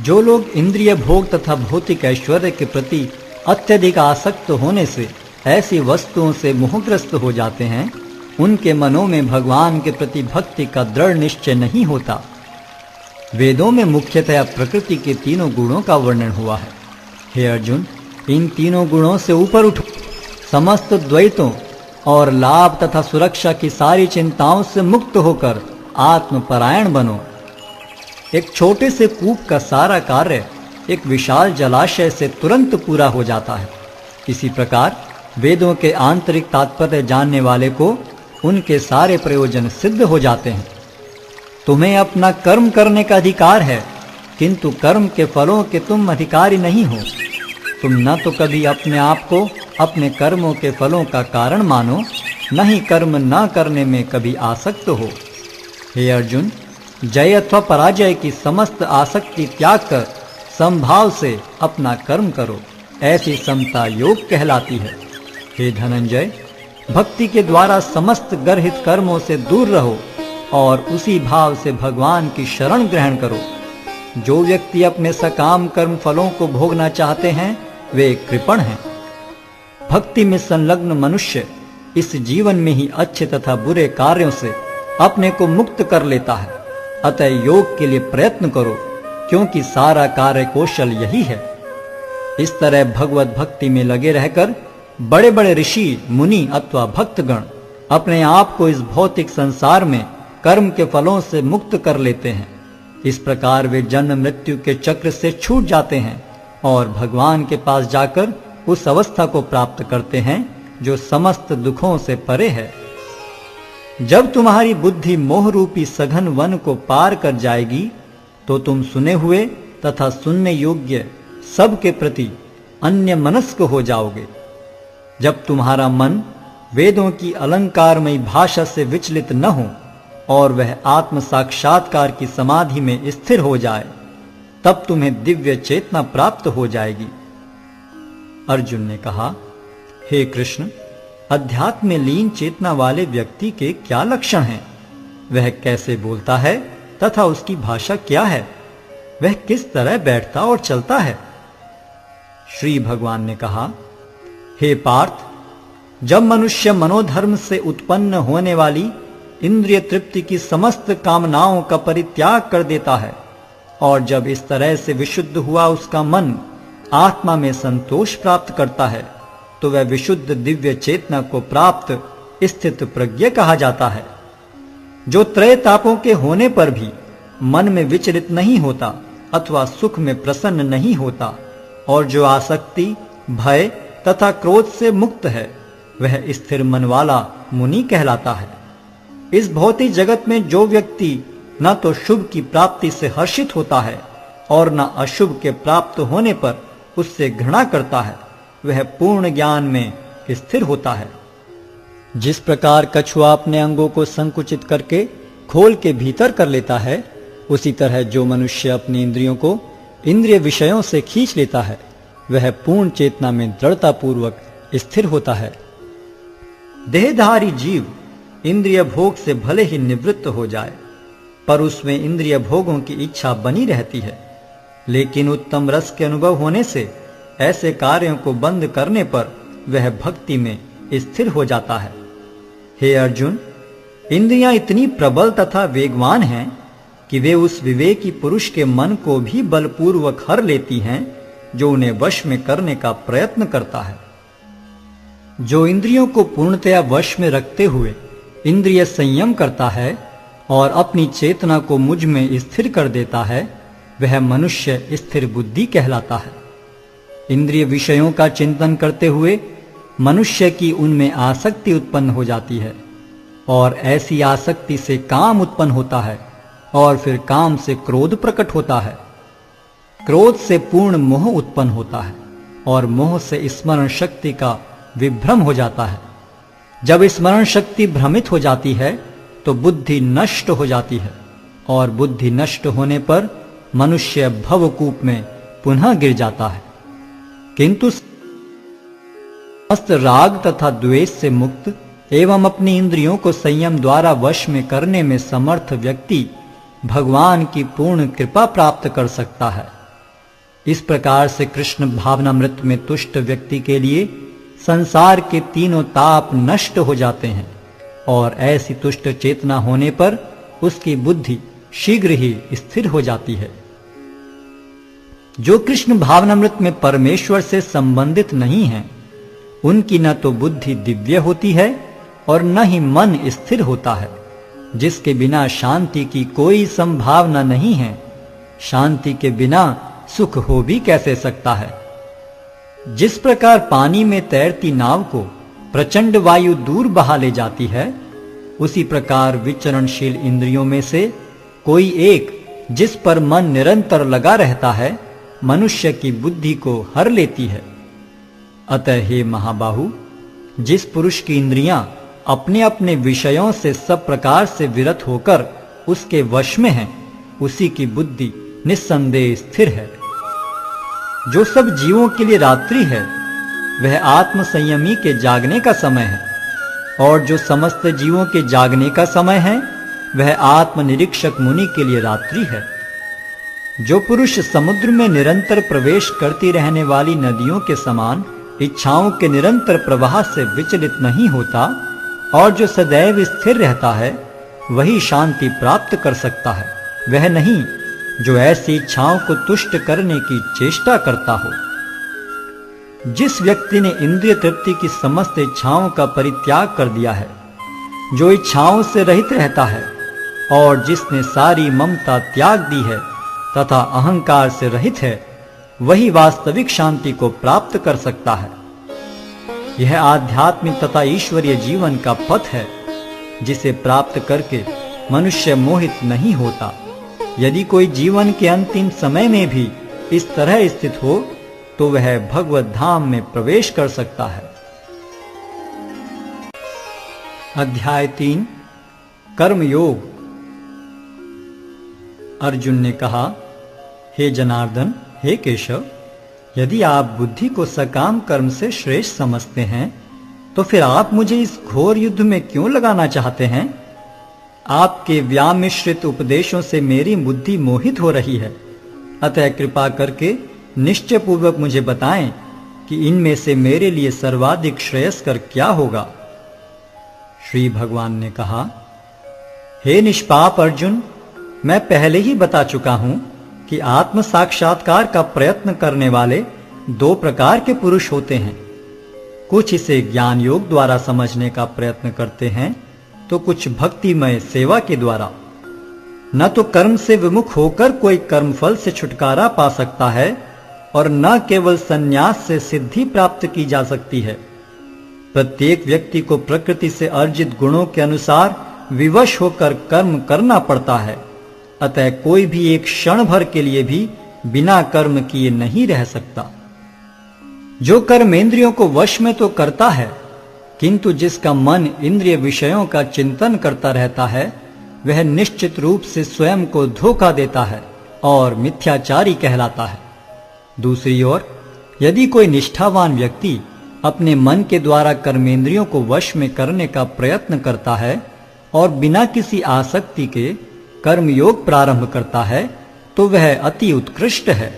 जो लोग इंद्रिय भोग तथा भौतिक ऐश्वर्य के प्रति अत्यधिक आसक्त होने से ऐसी वस्तुओं से मोहग्रस्त हो जाते हैं, उनके मनों में भगवान के प्रति भक्ति का दृढ़ निश्चय नहीं होता। वेदों में मुख्यतया प्रकृति के तीनों गुणों का वर्णन हुआ है। हे अर्जुन, इन तीनों गुणों से ऊपर उठो, समस्त द्वैतों और लाभ तथा सुरक्षा की सारी चिंताओं से मुक्त होकर आत्मपरायण बनो। एक छोटे से कूप का सारा कार्य एक विशाल जलाशय से तुरंत पूरा हो जाता है। इसी प्रकार वेदों के आंतरिक तात्पर्य जानने वाले को उनके सारे प्रयोजन सिद्ध हो जाते हैं। तुम्हें अपना कर्म करने का अधिकार है, किंतु कर्म के फलों के तुम अधिकारी नहीं हो। तुम न तो कभी अपने आप को अपने कर्मों के फलों का कारण मानो, न ही कर्म न करने में कभी आसक्त हो। हे अर्जुन, जय अथवा पराजय की समस्त आसक्ति त्याग कर समभाव से अपना कर्म करो। ऐसी समता योग कहलाती है। हे धनंजय, भक्ति के द्वारा समस्त गर्हित कर्मों से दूर रहो और उसी भाव से भगवान की शरण ग्रहण करो। जो व्यक्ति अपने सकाम कर्म फलों को भोगना चाहते हैं वे कृपण हैं। भक्ति में संलग्न मनुष्य इस जीवन में ही अच्छे तथा बुरे कार्यों से अपने को मुक्त कर लेता है। अतः योग के लिए प्रयत्न करो, क्योंकि सारा कार्य कौशल यही है। इस तरह भगवत भक्ति में लगे रहकर बड़े बड़े ऋषि, मुनि अथवा भक्तगण अपने आप को इस भौतिक संसार में कर्म के फलों से मुक्त कर लेते हैं। इस प्रकार वे जन्म मृत्यु के चक्र से छूट जाते हैं और भगवान के पास जाकर उस अवस्था को प्राप्त करते हैं जो समस्त दुखों से परे है। जब तुम्हारी बुद्धि मोह रूपी सघन वन को पार कर जाएगी तो तुम सुने हुए तथा सुनने योग्य सब के प्रति अन्य मनस्क हो जाओगे। जब तुम्हारा मन वेदों की अलंकारमयी भाषा से विचलित न हो और वह आत्म साक्षात्कार की समाधि में स्थिर हो जाए, तब तुम्हें दिव्य चेतना प्राप्त हो जाएगी। अर्जुन ने कहा, हे कृष्ण, अध्यात्म में लीन चेतना वाले व्यक्ति के क्या लक्षण हैं? वह कैसे बोलता है तथा उसकी भाषा क्या है? वह किस तरह बैठता और चलता है? श्री भगवान ने कहा, हे पार्थ, जब मनुष्य मनोधर्म से उत्पन्न होने वाली इंद्रिय तृप्ति की समस्त कामनाओं का परित्याग कर देता है और जब इस तरह से विशुद्ध हुआ उसका मन आत्मा में संतोष प्राप्त करता है तो वह विशुद्ध दिव्य चेतना को प्राप्त स्थित प्रज्ञ कहा जाता है, जो त्रय तापों के होने पर भी मन में विचलित नहीं होता अथवा सुख में प्रसन्न नहीं होता और जो आसक्ति, भय तथा क्रोध से मुक्त है, वह स्थिर मन वाला मुनि कहलाता है। इस भौतिक जगत में जो व्यक्ति न तो शुभ की प्राप्ति से हर्षित होता है और न अशुभ के प्राप्त होने पर उससे घृणा करता है, वह पूर्ण ज्ञान में स्थिर होता है। जिस प्रकार कछुआ अपने अंगों को संकुचित करके खोल के भीतर कर लेता है, उसी तरह जो मनुष्य अपनी इंद्रियों को इंद्रिय विषयों से खींच लेता है, वह पूर्ण चेतना में दृढ़ता पूर्वक स्थिर होता है। देहधारी जीव इंद्रिय भोग से भले ही निवृत्त हो जाए, पर उसमें इंद्रिय भोगों की इच्छा बनी रहती है, लेकिन उत्तम रस के अनुभव होने से ऐसे कार्यों को बंद करने पर वह भक्ति में स्थिर हो जाता है। हे अर्जुन, इंद्रियां इतनी प्रबल तथा वेगवान हैं कि वे उस विवेकी पुरुष के मन को भी बलपूर्वक हर लेती हैं जो उन्हें वश में करने का प्रयत्न करता है। जो इंद्रियों को पूर्णतया वश में रखते हुए इंद्रिय संयम करता है और अपनी चेतना को मुझ में स्थिर कर देता है, वह मनुष्य स्थिर बुद्धि कहलाता है। इंद्रिय विषयों का चिंतन करते हुए मनुष्य की उनमें आसक्ति उत्पन्न हो जाती है और ऐसी आसक्ति से काम उत्पन्न होता है और फिर काम से क्रोध प्रकट होता है। क्रोध से पूर्ण मोह उत्पन्न होता है और मोह से स्मरण शक्ति का विभ्रम हो जाता है। जब स्मरण शक्ति भ्रमित हो जाती है तो बुद्धि नष्ट हो जाती है और बुद्धि नष्ट होने पर मनुष्य भवकूप में पुनः गिर जाता है। किंतु समस्त राग तथा द्वेष से मुक्त एवं अपनी इंद्रियों को संयम द्वारा वश में करने में समर्थ व्यक्ति भगवान की पूर्ण कृपा प्राप्त कर सकता है। इस प्रकार से कृष्ण भावनामृत में तुष्ट व्यक्ति के लिए संसार के तीनों ताप नष्ट हो जाते हैं और ऐसी तुष्ट चेतना होने पर उसकी बुद्धि शीघ्र ही स्थिर हो जाती है। जो कृष्ण भावनामृत में परमेश्वर से संबंधित नहीं हैं, उनकी न तो बुद्धि दिव्य होती है और न ही मन स्थिर होता है, जिसके बिना शांति की कोई संभावना नहीं है। शांति के बिना सुख हो भी कैसे सकता है। जिस प्रकार पानी में तैरती नाव को प्रचंड वायु दूर बहा ले जाती है, उसी प्रकार विचरणशील इंद्रियों में से कोई एक जिस पर मन निरंतर लगा रहता है, मनुष्य की बुद्धि को हर लेती है। अतः हे महाबाहु, जिस पुरुष की इंद्रियां अपने अपने विषयों से सब प्रकार से विरत होकर उसके वश में हैं, उसी की बुद्धि निस्संदेह स्थिर है। जो सब जीवों के लिए रात्रि है, वह आत्म संयमी के जागने का समय है, और जो समस्त जीवों के जागने का समय है, वह आत्मनिरीक्षक मुनि के लिए रात्रि है। जो पुरुष समुद्र में निरंतर प्रवेश करती रहने वाली नदियों के समान इच्छाओं के निरंतर प्रवाह से विचलित नहीं होता और जो सदैव स्थिर रहता है, वही शांति प्राप्त कर सकता है, वह नहीं जो ऐसी इच्छाओं को तुष्ट करने की चेष्टा करता हो। जिस व्यक्ति ने इंद्रिय तृप्ति की समस्त इच्छाओं का परित्याग कर दिया है, जो इच्छाओं से रहित रहता है और जिसने सारी ममता त्याग दी है तथा अहंकार से रहित है, वही वास्तविक शांति को प्राप्त कर सकता है। यह आध्यात्मिक तथा ईश्वरीय जीवन का पथ है, जिसे प्राप्त करके मनुष्य मोहित नहीं होता। यदि कोई जीवन के अंतिम समय में भी इस तरह स्थित हो, तो वह भगवत धाम में प्रवेश कर सकता है। अध्याय 3 कर्मयोग। अर्जुन ने कहा, हे जनार्दन, हे केशव, यदि आप बुद्धि को सकाम कर्म से श्रेष्ठ समझते हैं, तो फिर आप मुझे इस घोर युद्ध में क्यों लगाना चाहते हैं? आपके व्यामिश्रित उपदेशों से मेरी बुद्धि मोहित हो रही है। अतः कृपा करके निश्चय पूर्वक मुझे बताएं कि इनमें से मेरे लिए सर्वाधिक श्रेयस्कर क्या होगा। श्री भगवान ने कहा, हे निष्पाप अर्जुन, मैं पहले ही बता चुका हूं कि आत्म साक्षात्कार का प्रयत्न करने वाले दो प्रकार के पुरुष होते हैं। कुछ इसे ज्ञान योग द्वारा समझने का प्रयत्न करते हैं, तो कुछ भक्तिमय सेवा के द्वारा। न तो कर्म से विमुख होकर कोई कर्मफल से छुटकारा पा सकता है, और न केवल संन्यास से सिद्धि प्राप्त की जा सकती है। प्रत्येक व्यक्ति को प्रकृति से अर्जित गुणों के अनुसार विवश होकर कर्म करना पड़ता है। अतः कोई भी एक क्षण भर के लिए भी बिना कर्म किए नहीं रह सकता। जो कर्मेंद्रियों को वश में तो करता है, किंतु जिसका मन इंद्रिय विषयों का चिंतन करता रहता है, वह निश्चित रूप से स्वयं को धोखा देता है और मिथ्याचारी कहलाता है। दूसरी ओर, यदि कोई निष्ठावान व्यक्ति अपने मन के द्वारा कर्मेंद्रियों को वश में करने का प्रयत्न करता है और बिना किसी आसक्ति के कर्मयोग प्रारंभ करता है, तो वह अति उत्कृष्ट है।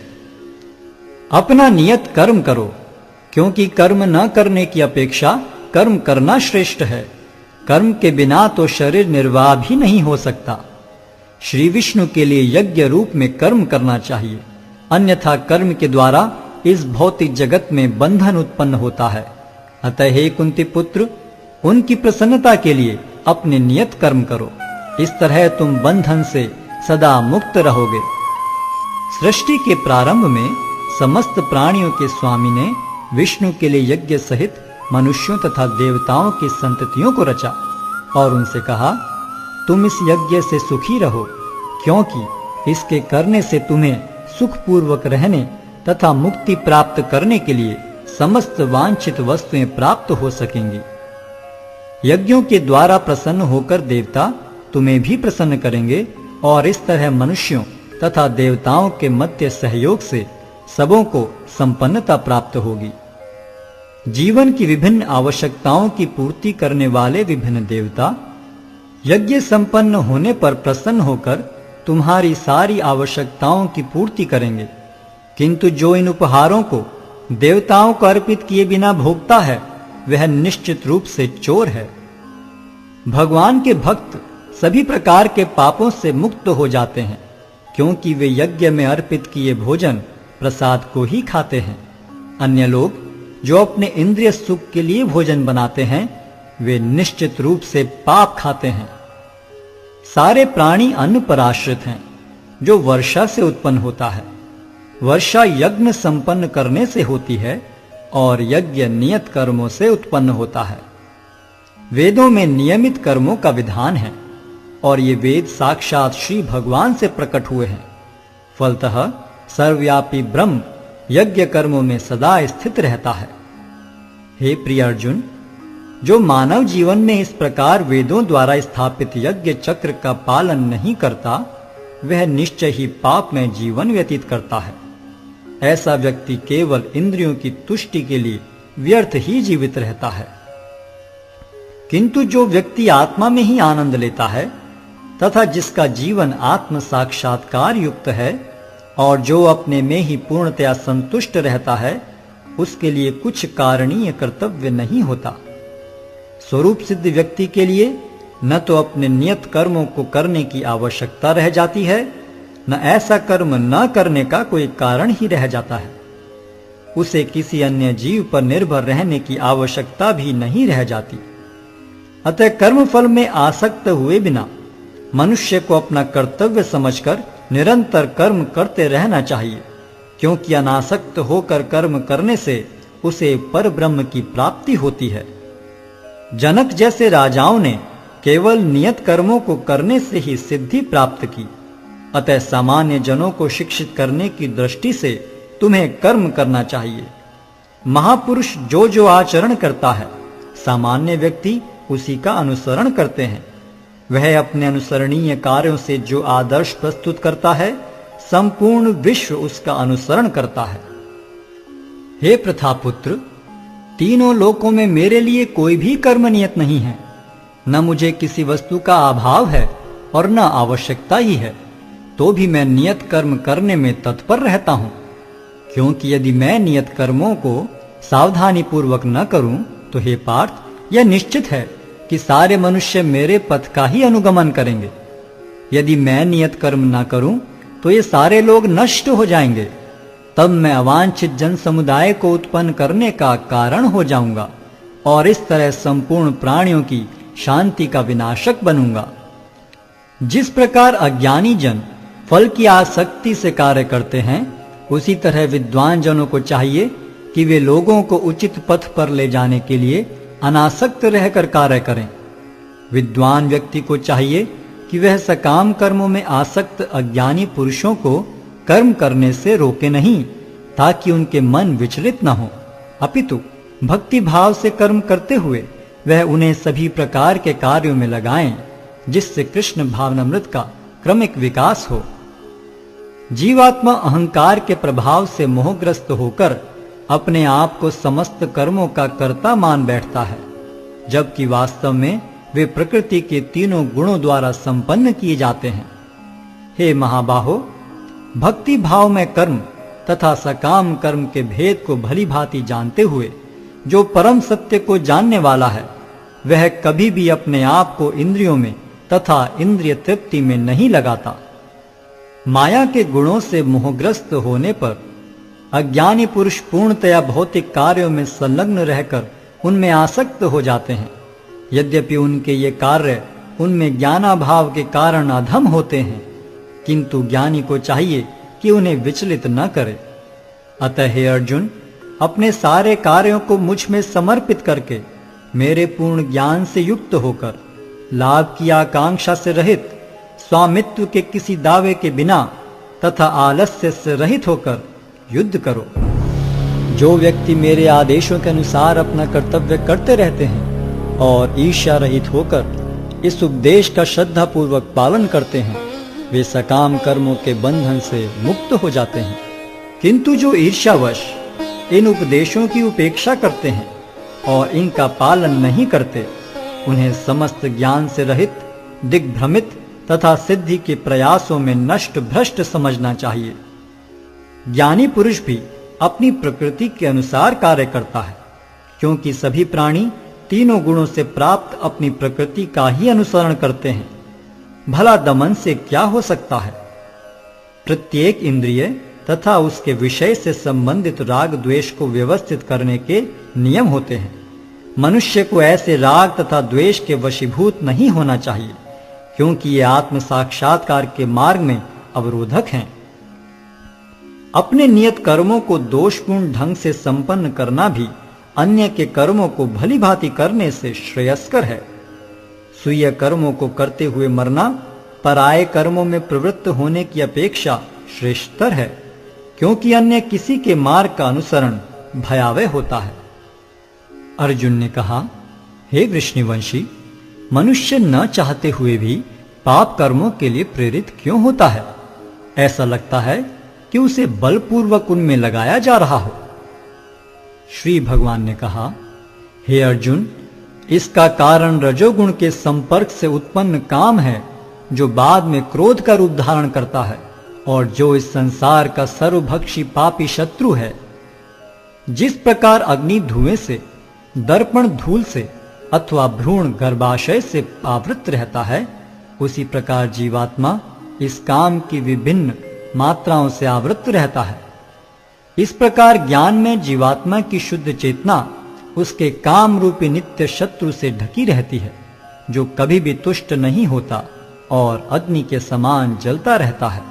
अपना नियत कर्म करो, क्योंकि कर्म न करने की अपेक्षा कर्म करना श्रेष्ठ है। कर्म के बिना तो शरीर निर्वाह भी नहीं हो सकता। श्री विष्णु के लिए यज्ञ रूप में कर्म करना चाहिए, अन्यथा कर्म के द्वारा इस भौतिक जगत में बंधन उत्पन्न होता है। अतः हे कुंती पुत्र, उनकी प्रसन्नता के लिए अपने नियत कर्म करो। इस तरह तुम बंधन से सदा मुक्त रहोगे। सृष्टि के प्रारंभ में समस्त प्राणियों के स्वामी ने विष्णु के लिए यज्ञ सहित मनुष्यों तथा देवताओं की संततियों को रचा और उनसे कहा, तुम इस यज्ञ से सुखी रहो, क्योंकि इसके करने से तुम्हें सुखपूर्वक रहने तथा मुक्ति प्राप्त करने के लिए समस्त वांछित वस्तुएं प्राप्त हो सकेंगी। यज्ञों के द्वारा प्रसन्न होकर देवता तुम्हें भी प्रसन्न करेंगे, और इस तरह मनुष्यों तथा देवताओं के मध्य सहयोग से सबों को संपन्नता प्राप्त होगी। जीवन की विभिन्न आवश्यकताओं की पूर्ति करने वाले विभिन्न देवता यज्ञ संपन्न होने पर प्रसन्न होकर तुम्हारी सारी आवश्यकताओं की पूर्ति करेंगे, किंतु जो इन उपहारों को देवताओं को अर्पित किए बिना भोगता है, वह निश्चित रूप से चोर है। भगवान के भक्त सभी प्रकार के पापों से मुक्त हो जाते हैं, क्योंकि वे यज्ञ में अर्पित किए भोजन प्रसाद को ही खाते हैं। अन्य लोग जो अपने इंद्रिय सुख के लिए भोजन बनाते हैं, वे निश्चित रूप से पाप खाते हैं। सारे प्राणी अन्न पर आश्रित हैं, जो वर्षा से उत्पन्न होता है। वर्षा यज्ञ संपन्न करने से होती है और यज्ञ नियत कर्मों से उत्पन्न होता है। वेदों में नियमित कर्मों का विधान है, और ये वेद साक्षात श्री भगवान से प्रकट हुए हैं। फलतः सर्वव्यापी ब्रह्म यज्ञ कर्मों में सदा स्थित रहता है। हे प्रिय अर्जुन, जो मानव जीवन में इस प्रकार वेदों द्वारा स्थापित यज्ञ चक्र का पालन नहीं करता, वह निश्चय ही पाप में जीवन व्यतीत करता है। ऐसा व्यक्ति केवल इंद्रियों की तुष्टि के लिए व्यर्थ ही जीवित रहता है। किंतु जो व्यक्ति आत्मा में ही आनंद लेता है तथा जिसका जीवन आत्म साक्षात्कार युक्त है, और जो अपने में ही पूर्णतया संतुष्ट रहता है, उसके लिए कुछ कारणीय कर्तव्य नहीं होता। स्वरूप सिद्ध व्यक्ति के लिए न तो अपने नियत कर्मों को करने की आवश्यकता रह जाती है, न ऐसा कर्म न करने का कोई कारण ही रह जाता है। उसे किसी अन्य जीव पर निर्भर रहने की आवश्यकता भी नहीं रह जाती। अतः कर्म फल में आसक्त हुए बिना मनुष्य को अपना कर्तव्य समझकर निरंतर कर्म करते रहना चाहिए, क्योंकि अनासक्त होकर कर्म करने से उसे पर ब्रह्म की प्राप्ति होती है। जनक जैसे राजाओं ने केवल नियत कर्मों को करने से ही सिद्धि प्राप्त की। अतः सामान्य जनों को शिक्षित करने की दृष्टि से तुम्हें कर्म करना चाहिए। महापुरुष जो जो आचरण करता है, सामान्य व्यक्ति उसी का अनुसरण करते हैं। वह अपने अनुसरणीय कार्यों से जो आदर्श प्रस्तुत करता है, संपूर्ण विश्व उसका अनुसरण करता है। हे प्रथापुत्र, तीनों लोकों में मेरे लिए कोई भी कर्म नियत नहीं है। न मुझे किसी वस्तु का अभाव है और न आवश्यकता ही है, तो भी मैं नियत कर्म करने में तत्पर रहता हूं। क्योंकि यदि मैं नियत कर्मों को सावधानी पूर्वक न करूं, तो हे पार्थ, यह निश्चित है कि सारे मनुष्य मेरे पथ का ही अनुगमन करेंगे। यदि मैं नियत कर्म न करूं तो ये सारे लोग नष्ट हो जाएंगे। तब मैं अवांछित जन समुदाय को उत्पन्न करने का कारण हो जाऊंगा और इस तरह संपूर्ण प्राणियों की शांति का विनाशक बनूंगा। जिस प्रकार अज्ञानी जन फल की आसक्ति से कार्य करते हैं, उसी तरह विद्वान जनों को चाहिए कि वे लोगों को उचित पथ पर ले जाने के लिए अनासक्त रहकर कार्य करें। विद्वान व्यक्ति को चाहिए कि वह सकाम कर्मों में आसक्त अज्ञानी पुरुषों को कर्म करने से रोके नहीं, ताकि उनके मन विचलित न हो, अपितु भक्ति भाव से कर्म करते हुए वह उन्हें सभी प्रकार के कार्यों में लगाएं, जिससे कृष्ण भावनामृत का क्रमिक विकास हो। जीवात्मा अहंकार के प्रभाव से मोहग्रस्त होकर अपने आप को समस्त कर्मों का कर्ता मान बैठता है, जबकि वास्तव में वे प्रकृति के तीनों गुणों द्वारा संपन्न किए जाते हैं। हे महाबाहो, भक्ति भाव में कर्म तथा सकाम कर्म के भेद को भली भांति जानते हुए जो परम सत्य को जानने वाला है, वह कभी भी अपने आप को इंद्रियों में तथा इंद्रिय तृप्ति में नहीं लगाता। माया के गुणों से मोहग्रस्त होने पर अज्ञानी पुरुष पूर्णतया भौतिक कार्यों में संलग्न रहकर उनमें आसक्त हो जाते हैं। यद्यपि उनके ये कार्य उनमें ज्ञानाभाव के कारण अधम होते हैं, किंतु ज्ञानी को चाहिए कि उन्हें विचलित न करे। अतः हे अर्जुन, अपने सारे कार्यों को मुझ में समर्पित करके मेरे पूर्ण ज्ञान से युक्त होकर लाभ की आकांक्षा से रहित, स्वामित्व के किसी दावे के बिना तथा आलस्य से रहित होकर युद्ध करो। जो व्यक्ति मेरे आदेशों के अनुसार अपना कर्तव्य करते रहते हैं और ईर्ष्या रहित होकर इस उपदेश का श्रद्धा पूर्वक पालन करते हैं, वे सकाम कर्मों के बंधन से मुक्त हो जाते हैं। किंतु जो ईर्ष्यावश इन उपदेशों की उपेक्षा करते हैं और इनका पालन नहीं करते, उन्हें समस्त ज्ञान से रहित, दिग्भ्रमित तथा सिद्धि के प्रयासों में नष्ट भ्रष्ट समझना चाहिए। ज्ञानी पुरुष भी अपनी प्रकृति के अनुसार कार्य करता है, क्योंकि सभी प्राणी तीनों गुणों से प्राप्त अपनी प्रकृति का ही अनुसरण करते हैं। भला दमन से क्या हो सकता है? प्रत्येक इंद्रिय तथा उसके विषय से संबंधित राग द्वेष को व्यवस्थित करने के नियम होते हैं। मनुष्य को ऐसे राग तथा द्वेष के वशीभूत नहीं होना चाहिए, क्योंकि ये आत्म साक्षात्कार के मार्ग में अवरोधक हैं। अपने नियत कर्मों को दोषपूर्ण ढंग से संपन्न करना भी अन्य के कर्मों को भली भांति करने से श्रेयस्कर है। स्वीय कर्मों को करते हुए मरना पराये कर्मों में प्रवृत्त होने की अपेक्षा श्रेष्ठतर है, क्योंकि अन्य किसी के मार्ग का अनुसरण भयावह होता है। अर्जुन ने कहा, हे वृष्णिवंशी, मनुष्य न चाहते हुए भी पाप कर्मों के लिए प्रेरित क्यों होता है? ऐसा लगता है कि उसे बलपूर्वक उनमें लगाया जा रहा हो। श्री भगवान ने कहा, हे अर्जुन, इसका कारण रजोगुण के संपर्क से उत्पन्न काम है, जो बाद में क्रोध का रूप धारण करता है और जो इस संसार का सर्वभक्षी पापी शत्रु है। जिस प्रकार अग्नि धुएं से, दर्पण धूल से अथवा भ्रूण गर्भाशय से आवृत रहता है, उसी प्रकार जीवात्मा इस काम की विभिन्न मात्राओं से आवृत रहता है। इस प्रकार ज्ञान में जीवात्मा की शुद्ध चेतना उसके काम रूपी नित्य शत्रु से ढकी रहती है, जो कभी भी तुष्ट नहीं होता और अग्नि के समान जलता रहता है।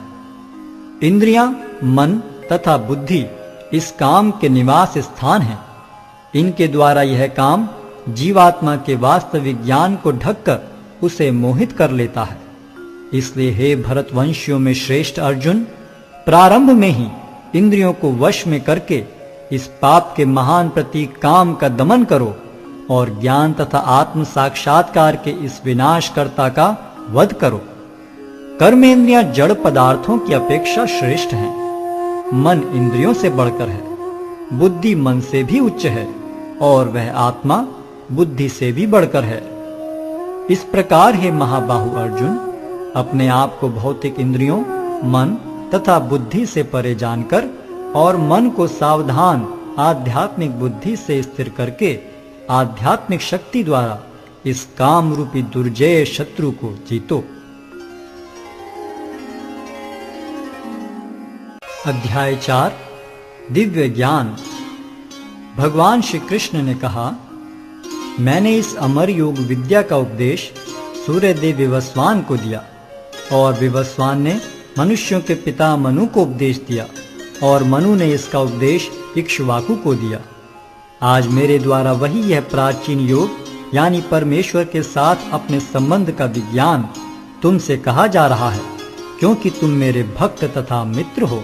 इंद्रियां, मन तथा बुद्धि इस काम के निवास स्थान हैं। इनके द्वारा यह काम जीवात्मा के वास्तविक ज्ञान को ढककर उसे मोहित कर लेता है। इसलिए हे भरतवंशियों में श्रेष्ठ अर्जुन, प्रारंभ में ही इंद्रियों को वश में करके इस पाप के महान प्रतीक काम का दमन करो और ज्ञान तथा आत्म साक्षात्कार के इस विनाशकर्ता का वध करो। कर्मेंद्रियां जड़ पदार्थों की अपेक्षा श्रेष्ठ हैं। मन इंद्रियों से बढ़कर है, बुद्धि मन से भी उच्च है और वह आत्मा बुद्धि से भी बढ़कर है। इस प्रकार हे महाबाहु अर्जुन, अपने आप को भौतिक इंद्रियों, मन तथा बुद्धि से परे जानकर और मन को सावधान आध्यात्मिक बुद्धि से स्थिर करके आध्यात्मिक शक्ति द्वारा इस काम रूपी दुर्जय शत्रु को जीतो। अध्याय 4 दिव्य ज्ञान। भगवान श्री कृष्ण ने कहा, मैंने इस अमर योग विद्या का उपदेश सूर्यदेव विवस्वान को दिया और विवस्वान ने मनुष्यों के पिता मनु को उपदेश दिया और मनु ने इसका उपदेश इक्ष्वाकु को दिया। आज मेरे द्वारा वही यह प्राचीन योग यानी परमेश्वर के साथ अपने संबंध का विज्ञान तुमसे कहा जा रहा है, क्योंकि तुम मेरे भक्त तथा मित्र हो।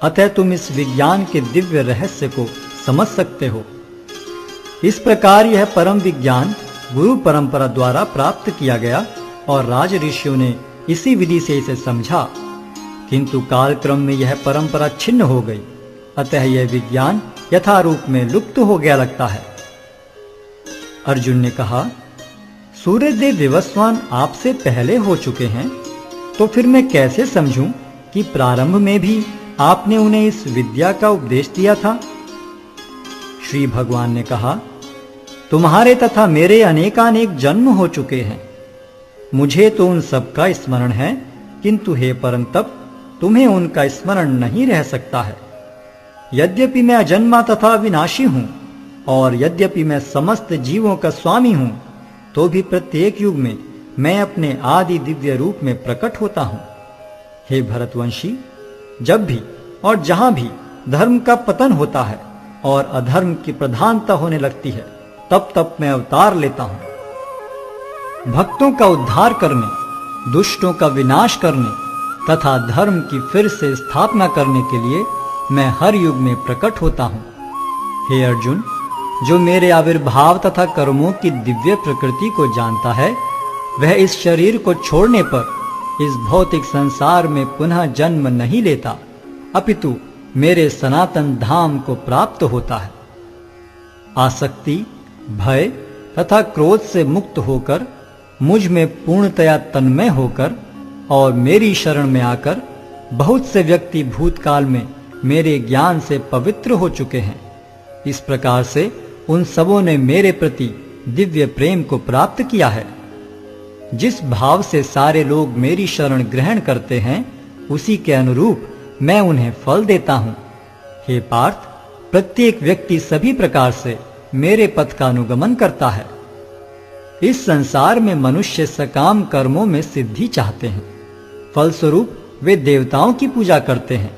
अतः तुम इस विज्ञान के दिव्य रहस्य को समझ सकते हो। इस प्रकार यह परम विज्ञान गुरु परंपरा द्वारा प्राप्त किया गया और राज ऋषियों ने इसी विधि से इसे समझा, किंतु कालक्रम में यह परंपरा छिन्न हो गई। अतः यह विज्ञान यथारूप में लुप्त हो गया लगता है। अर्जुन ने कहा, सूर्यदेव विवस्वान आपसे पहले हो चुके हैं, तो फिर मैं कैसे समझूं कि प्रारंभ में भी आपने उन्हें इस विद्या का उपदेश दिया था? श्री भगवान ने कहा, तुम्हारे तथा मेरे अनेकानेक जन्म हो चुके हैं। मुझे तो उन सब का स्मरण है, किंतु हे परंतप तुम्हें उनका स्मरण नहीं रह सकता है। यद्यपि मैं अजन्मा तथा विनाशी हूं और यद्यपि मैं समस्त जीवों का स्वामी हूं, तो भी प्रत्येक युग में मैं अपने आदि दिव्य रूप में प्रकट होता हूं। हे भरतवंशी, जब भी और जहां भी धर्म का पतन होता है और अधर्म की प्रधानता होने लगती है, तब तब मैं अवतार लेता हूं। भक्तों का उद्धार करने, दुष्टों का विनाश करने तथा धर्म की फिर से स्थापना करने के लिए मैं हर युग में प्रकट होता हूं। हे अर्जुन, जो मेरे आविर्भाव तथा कर्मों की दिव्य प्रकृति को जानता है, वह इस शरीर को छोड़ने पर इस भौतिक संसार में पुनः जन्म नहीं लेता, अपितु मेरे सनातन धाम को प्राप्त होता है। आसक्ति, भय तथा क्रोध से मुक्त होकर मुझ में पूर्णतया तन्मय होकर और मेरी शरण में आकर बहुत से व्यक्ति भूतकाल में मेरे ज्ञान से पवित्र हो चुके हैं। इस प्रकार से उन सबों ने मेरे प्रति दिव्य प्रेम को प्राप्त किया है। जिस भाव से सारे लोग मेरी शरण ग्रहण करते हैं, उसी के अनुरूप मैं उन्हें फल देता हूं। हे पार्थ, प्रत्येक व्यक्ति सभी प्रकार से मेरे पथ का अनुगमन करता है। इस संसार में मनुष्य सकाम कर्मों में सिद्धि चाहते हैं, फलस्वरूप वे देवताओं की पूजा करते हैं।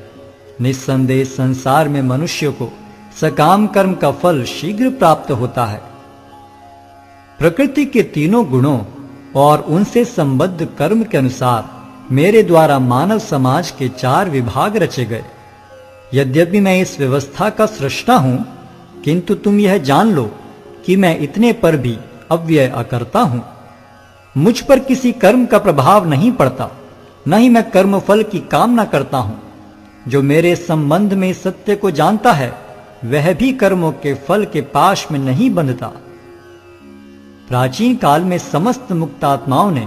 निस्संदेह संसार में मनुष्य को सकाम कर्म का फल शीघ्र प्राप्त होता है। प्रकृति के तीनों गुणों और उनसे संबद्ध कर्म के अनुसार मेरे द्वारा मानव समाज के 4 विभाग रचे गए। यद्यपि मैं इस व्यवस्था का सृष्टा हूं, किंतु तुम यह जान लो कि मैं इतने पर भी अव्यय अकर्ता हूं। मुझ पर किसी कर्म का प्रभाव नहीं पड़ता, न ही मैं कर्म फल की कामना करता हूं। जो मेरे संबंध में इस सत्य को जानता है, वह भी कर्मों के फल के पाश में नहीं बंधता। प्राचीन काल में समस्त मुक्तात्माओं ने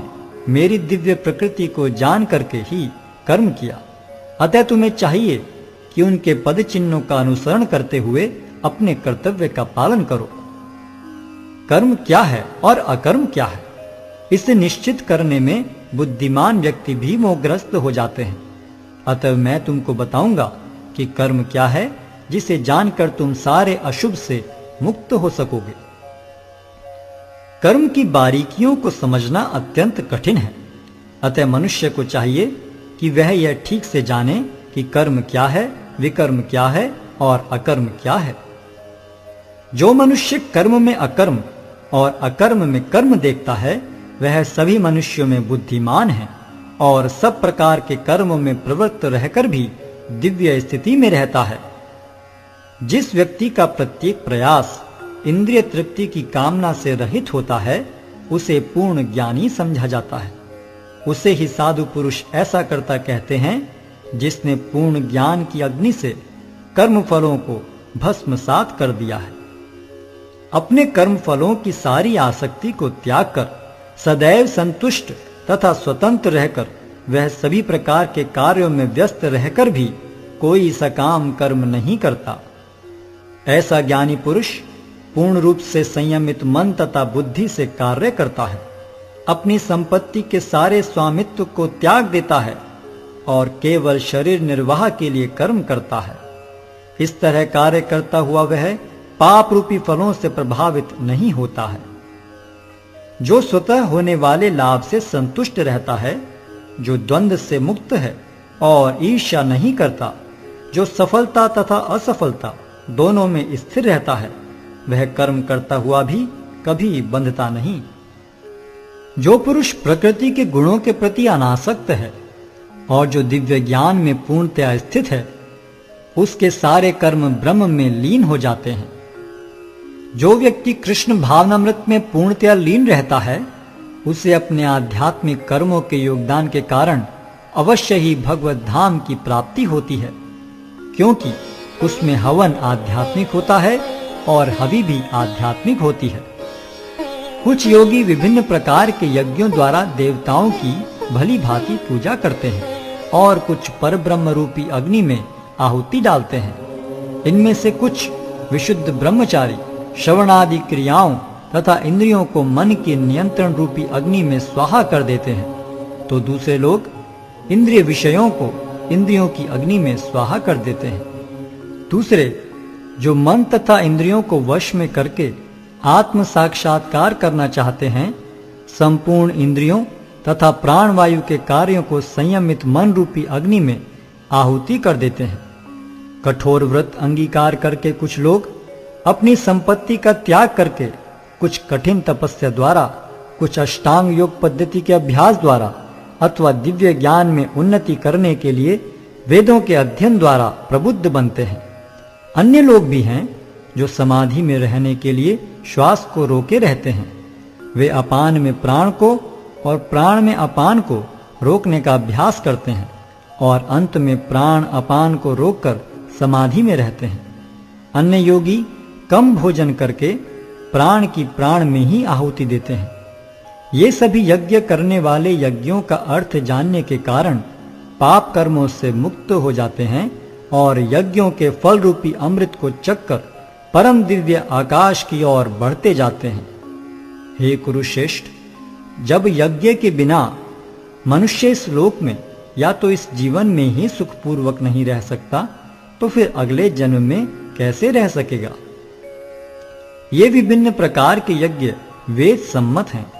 मेरी दिव्य प्रकृति को जान करके ही कर्म किया। अतः तुम्हें चाहिए कि उनके पद चिन्हों का अनुसरण करते हुए अपने कर्तव्य का पालन करो। कर्म क्या है और अकर्म क्या है, इसे निश्चित करने में बुद्धिमान व्यक्ति भी मोहग्रस्त हो जाते हैं। अतः मैं तुमको बताऊंगा कि कर्म क्या है, जिसे जानकर तुम सारे अशुभ से मुक्त हो सकोगे। कर्म की बारीकियों को समझना अत्यंत कठिन है। अतः मनुष्य को चाहिए कि वह यह ठीक से जाने कि कर्म क्या है, विकर्म क्या है और अकर्म क्या है। जो मनुष्य कर्म में अकर्म और अकर्म में कर्म देखता है, वह सभी मनुष्यों में बुद्धिमान है और सब प्रकार के कर्मों में प्रवृत्त रहकर भी दिव्य स्थिति में रहता है। जिस व्यक्ति का प्रत्येक प्रयास इंद्रिय तृप्ति की कामना से रहित होता है, उसे पूर्ण ज्ञानी समझा जाता है। उसे ही साधु पुरुष ऐसा करता कहते हैं, जिसने पूर्ण ज्ञान की अग्नि से कर्म फलों को भस्मसात कर दिया है। अपने कर्म फलों की सारी आसक्ति को त्याग कर सदैव संतुष्ट तथा स्वतंत्र रहकर वह सभी प्रकार के कार्यों में व्यस्त रहकर भी कोई सकाम कर्म नहीं करता। ऐसा ज्ञानी पुरुष पूर्ण रूप से संयमित मन तथा बुद्धि से कार्य करता है, अपनी संपत्ति के सारे स्वामित्व को त्याग देता है और केवल शरीर निर्वाह के लिए कर्म करता है। इस तरह कार्य करता हुआ वह पाप रूपी फलों से प्रभावित नहीं होता है। जो स्वतः होने वाले लाभ से संतुष्ट रहता है, जो द्वंद्व से मुक्त है और ईर्ष्या नहीं करता, जो सफलता तथा असफलता दोनों में स्थिर रहता है, वह कर्म करता हुआ भी कभी बंधता नहीं। जो पुरुष प्रकृति के गुणों के प्रति अनासक्त है और जो दिव्य ज्ञान में पूर्णतया स्थित है, उसके सारे कर्म ब्रह्म में लीन हो जाते हैं। जो व्यक्ति कृष्ण भावनामृत में पूर्णतया लीन रहता है, उसे अपने आध्यात्मिक कर्मों के योगदान के कारण अवश्य ही भगवत धाम की प्राप्ति होती है, क्योंकि उसमें हवन आध्यात्मिक होता है और हवि भी आध्यात्मिक होती है। कुछ योगी विभिन्न प्रकार के यज्ञों द्वारा देवताओं की भली भांति पूजा करते हैं और कुछ परब्रह्म रूपी अग्नि में आहुति डालते हैं। इनमें से कुछ विशुद्ध ब्रह्मचारी श्रवणादि क्रियाओं तथा इंद्रियों को मन के नियंत्रण रूपी अग्नि में स्वाहा कर देते हैं, तो दूसरे लोग इंद्रिय विषयों को इंद्रियों की अग्नि में स्वाहा कर देते हैं। दूसरे जो मन तथा इंद्रियों को वश में करके आत्म साक्षात्कार करना चाहते हैं, संपूर्ण इंद्रियों तथा प्राणवायु के कार्यों को संयमित मन रूपी अग्नि में आहुति कर देते हैं। कठोर व्रत अंगीकार करके कुछ लोग अपनी संपत्ति का त्याग करके, कुछ कठिन तपस्या द्वारा, कुछ अष्टांग योग पद्धति के अभ्यास द्वारा अथवा दिव्य ज्ञान में उन्नति करने के लिए वेदों के अध्ययन द्वारा प्रबुद्ध बनते हैं। अन्य लोग भी हैं जो समाधि में रहने के लिए श्वास को रोके रहते हैं। वे अपान में प्राण को और प्राण में अपान को रोकने का अभ्यास करते हैं और अंत में प्राण अपान को रोककर समाधि में रहते हैं। अन्य योगी कम भोजन करके प्राण की प्राण में ही आहुति देते हैं। ये सभी यज्ञ करने वाले यज्ञों का अर्थ जानने के कारण पाप कर्मों से मुक्त हो जाते हैं और यज्ञों के फल रूपी अमृत को चखकर परम दिव्य आकाश की ओर बढ़ते जाते हैं। हे कुरुश्रेष्ठ, जब यज्ञ के बिना मनुष्य इस लोक में या तो इस जीवन में ही सुखपूर्वक नहीं रह सकता, तो फिर अगले जन्म में कैसे रह सकेगा। ये विभिन्न प्रकार के यज्ञ वेद सम्मत हैं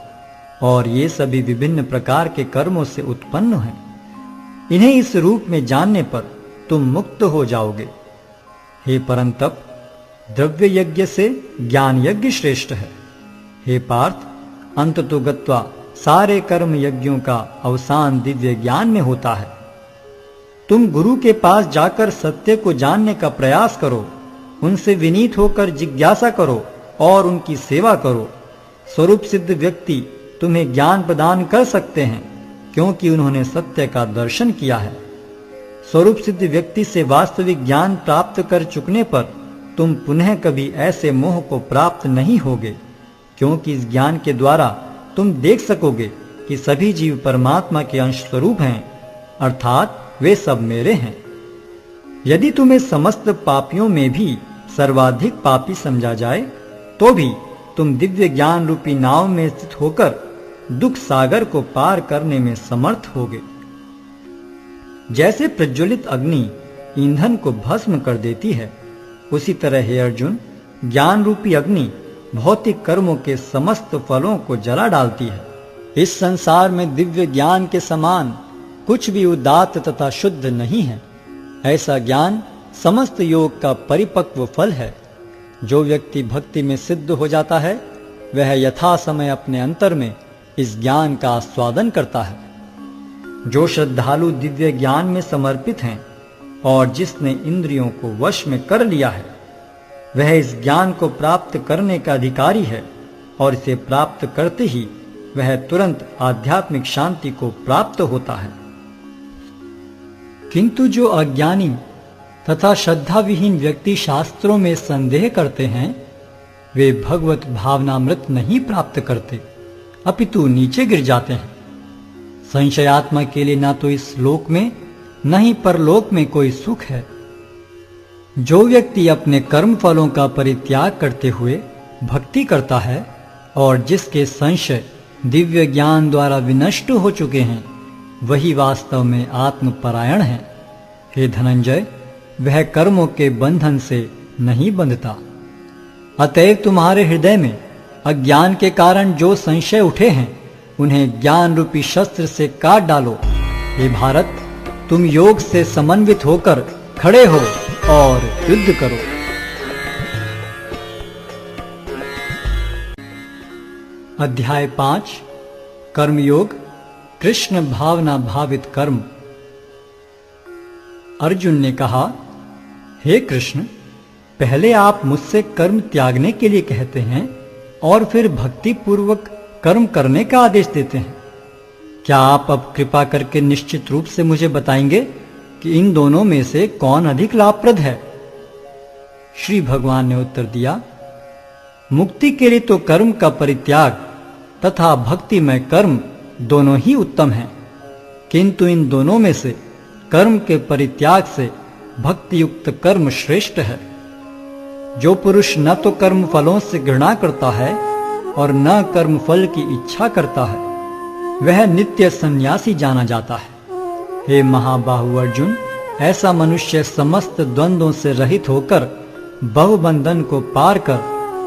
और ये सभी विभिन्न प्रकार के कर्मों से उत्पन्न हैं। इन्हें इस रूप में जानने पर तुम मुक्त हो जाओगे। हे परंतप, द्रव्य यज्ञ से ज्ञान यज्ञ श्रेष्ठ है। हे पार्थ, अंततो गत्वा सारे कर्म यज्ञों का अवसान दिव्य ज्ञान में होता है। तुम गुरु के पास जाकर सत्य को जानने का प्रयास करो, उनसे विनीत होकर जिज्ञासा करो और उनकी सेवा करो। स्वरूप सिद्ध व्यक्ति तुम्हें ज्ञान प्रदान कर सकते हैं, क्योंकि उन्होंने सत्य का दर्शन किया है। स्वरूप सिद्ध व्यक्ति से वास्तविक ज्ञान प्राप्त कर चुकने पर तुम पुनः कभी ऐसे मोह को प्राप्त नहीं होगे, क्योंकि इस ज्ञान के द्वारा तुम देख सकोगे कि सभी जीव परमात्मा के अंश स्वरूप हैं, अर्थात वे सब मेरे हैं। यदि तुम्हें समस्त पापियों में भी सर्वाधिक पापी समझा जाए, तो भी तुम दिव्य ज्ञान रूपी नाव में स्थित होकर दुख सागर को पार करने में समर्थ होगे। जैसे प्रज्वलित अग्नि ईंधन को भस्म कर देती है, उसी तरह हे अर्जुन, ज्ञान रूपी अग्नि भौतिक कर्मों के समस्त फलों को जला डालती है। इस संसार में दिव्य ज्ञान के समान कुछ भी उदात्त तथा शुद्ध नहीं है। ऐसा ज्ञान समस्त योग का परिपक्व फल है। जो व्यक्ति भक्ति में सिद्ध हो जाता है, वह यथा समय अपने अंतर में इस ज्ञान का आस्वादन करता है। जो श्रद्धालु दिव्य ज्ञान में समर्पित हैं और जिसने इंद्रियों को वश में कर लिया है, वह इस ज्ञान को प्राप्त करने का अधिकारी है और इसे प्राप्त करते ही वह तुरंत आध्यात्मिक शांति को प्राप्त होता है। किंतु जो अज्ञानी तथा श्रद्धा विहीन व्यक्ति शास्त्रों में संदेह करते हैं, वे भगवत भावनामृत नहीं प्राप्त करते, अपितु नीचे गिर जाते हैं। संशयात्मा के लिए ना तो इस लोक में न ही परलोक में कोई सुख है। जो व्यक्ति अपने कर्म फलों का परित्याग करते हुए भक्ति करता है और जिसके संशय दिव्य ज्ञान द्वारा विनष्ट हो चुके हैं, वही वास्तव में आत्मपरायण है। हे धनंजय, वह कर्मों के बंधन से नहीं बंधता। अतएव तुम्हारे हृदय में अज्ञान के कारण जो संशय उठे हैं, उन्हें ज्ञान रूपी शस्त्र से काट डालो। हे भारत, तुम योग से समन्वित होकर खड़े हो और युद्ध करो। अध्याय 5 कर्मयोग, कृष्ण भावना भावित कर्म। अर्जुन ने कहा, हे कृष्ण, पहले आप मुझसे कर्म त्यागने के लिए कहते हैं और फिर भक्ति पूर्वक कर्म करने का आदेश देते हैं। क्या आप अब कृपा करके निश्चित रूप से मुझे बताएंगे कि इन दोनों में से कौन अधिक लाभप्रद है? श्री भगवान ने उत्तर दिया, मुक्ति के लिए तो कर्म का परित्याग तथा भक्ति में कर्म दोनों ही उत्तम हैं, किंतु इन दोनों में से कर्म के परित्याग से भक्ति युक्त कर्म श्रेष्ठ है। जो पुरुष न तो कर्म फलों से घृणा करता है और न कर्म फल की इच्छा करता है, वह नित्य सन्यासी जाना जाता है। हे महाबाहु अर्जुन, ऐसा मनुष्य समस्त द्वंद्वों से रहित होकर बहुबंधन को पार कर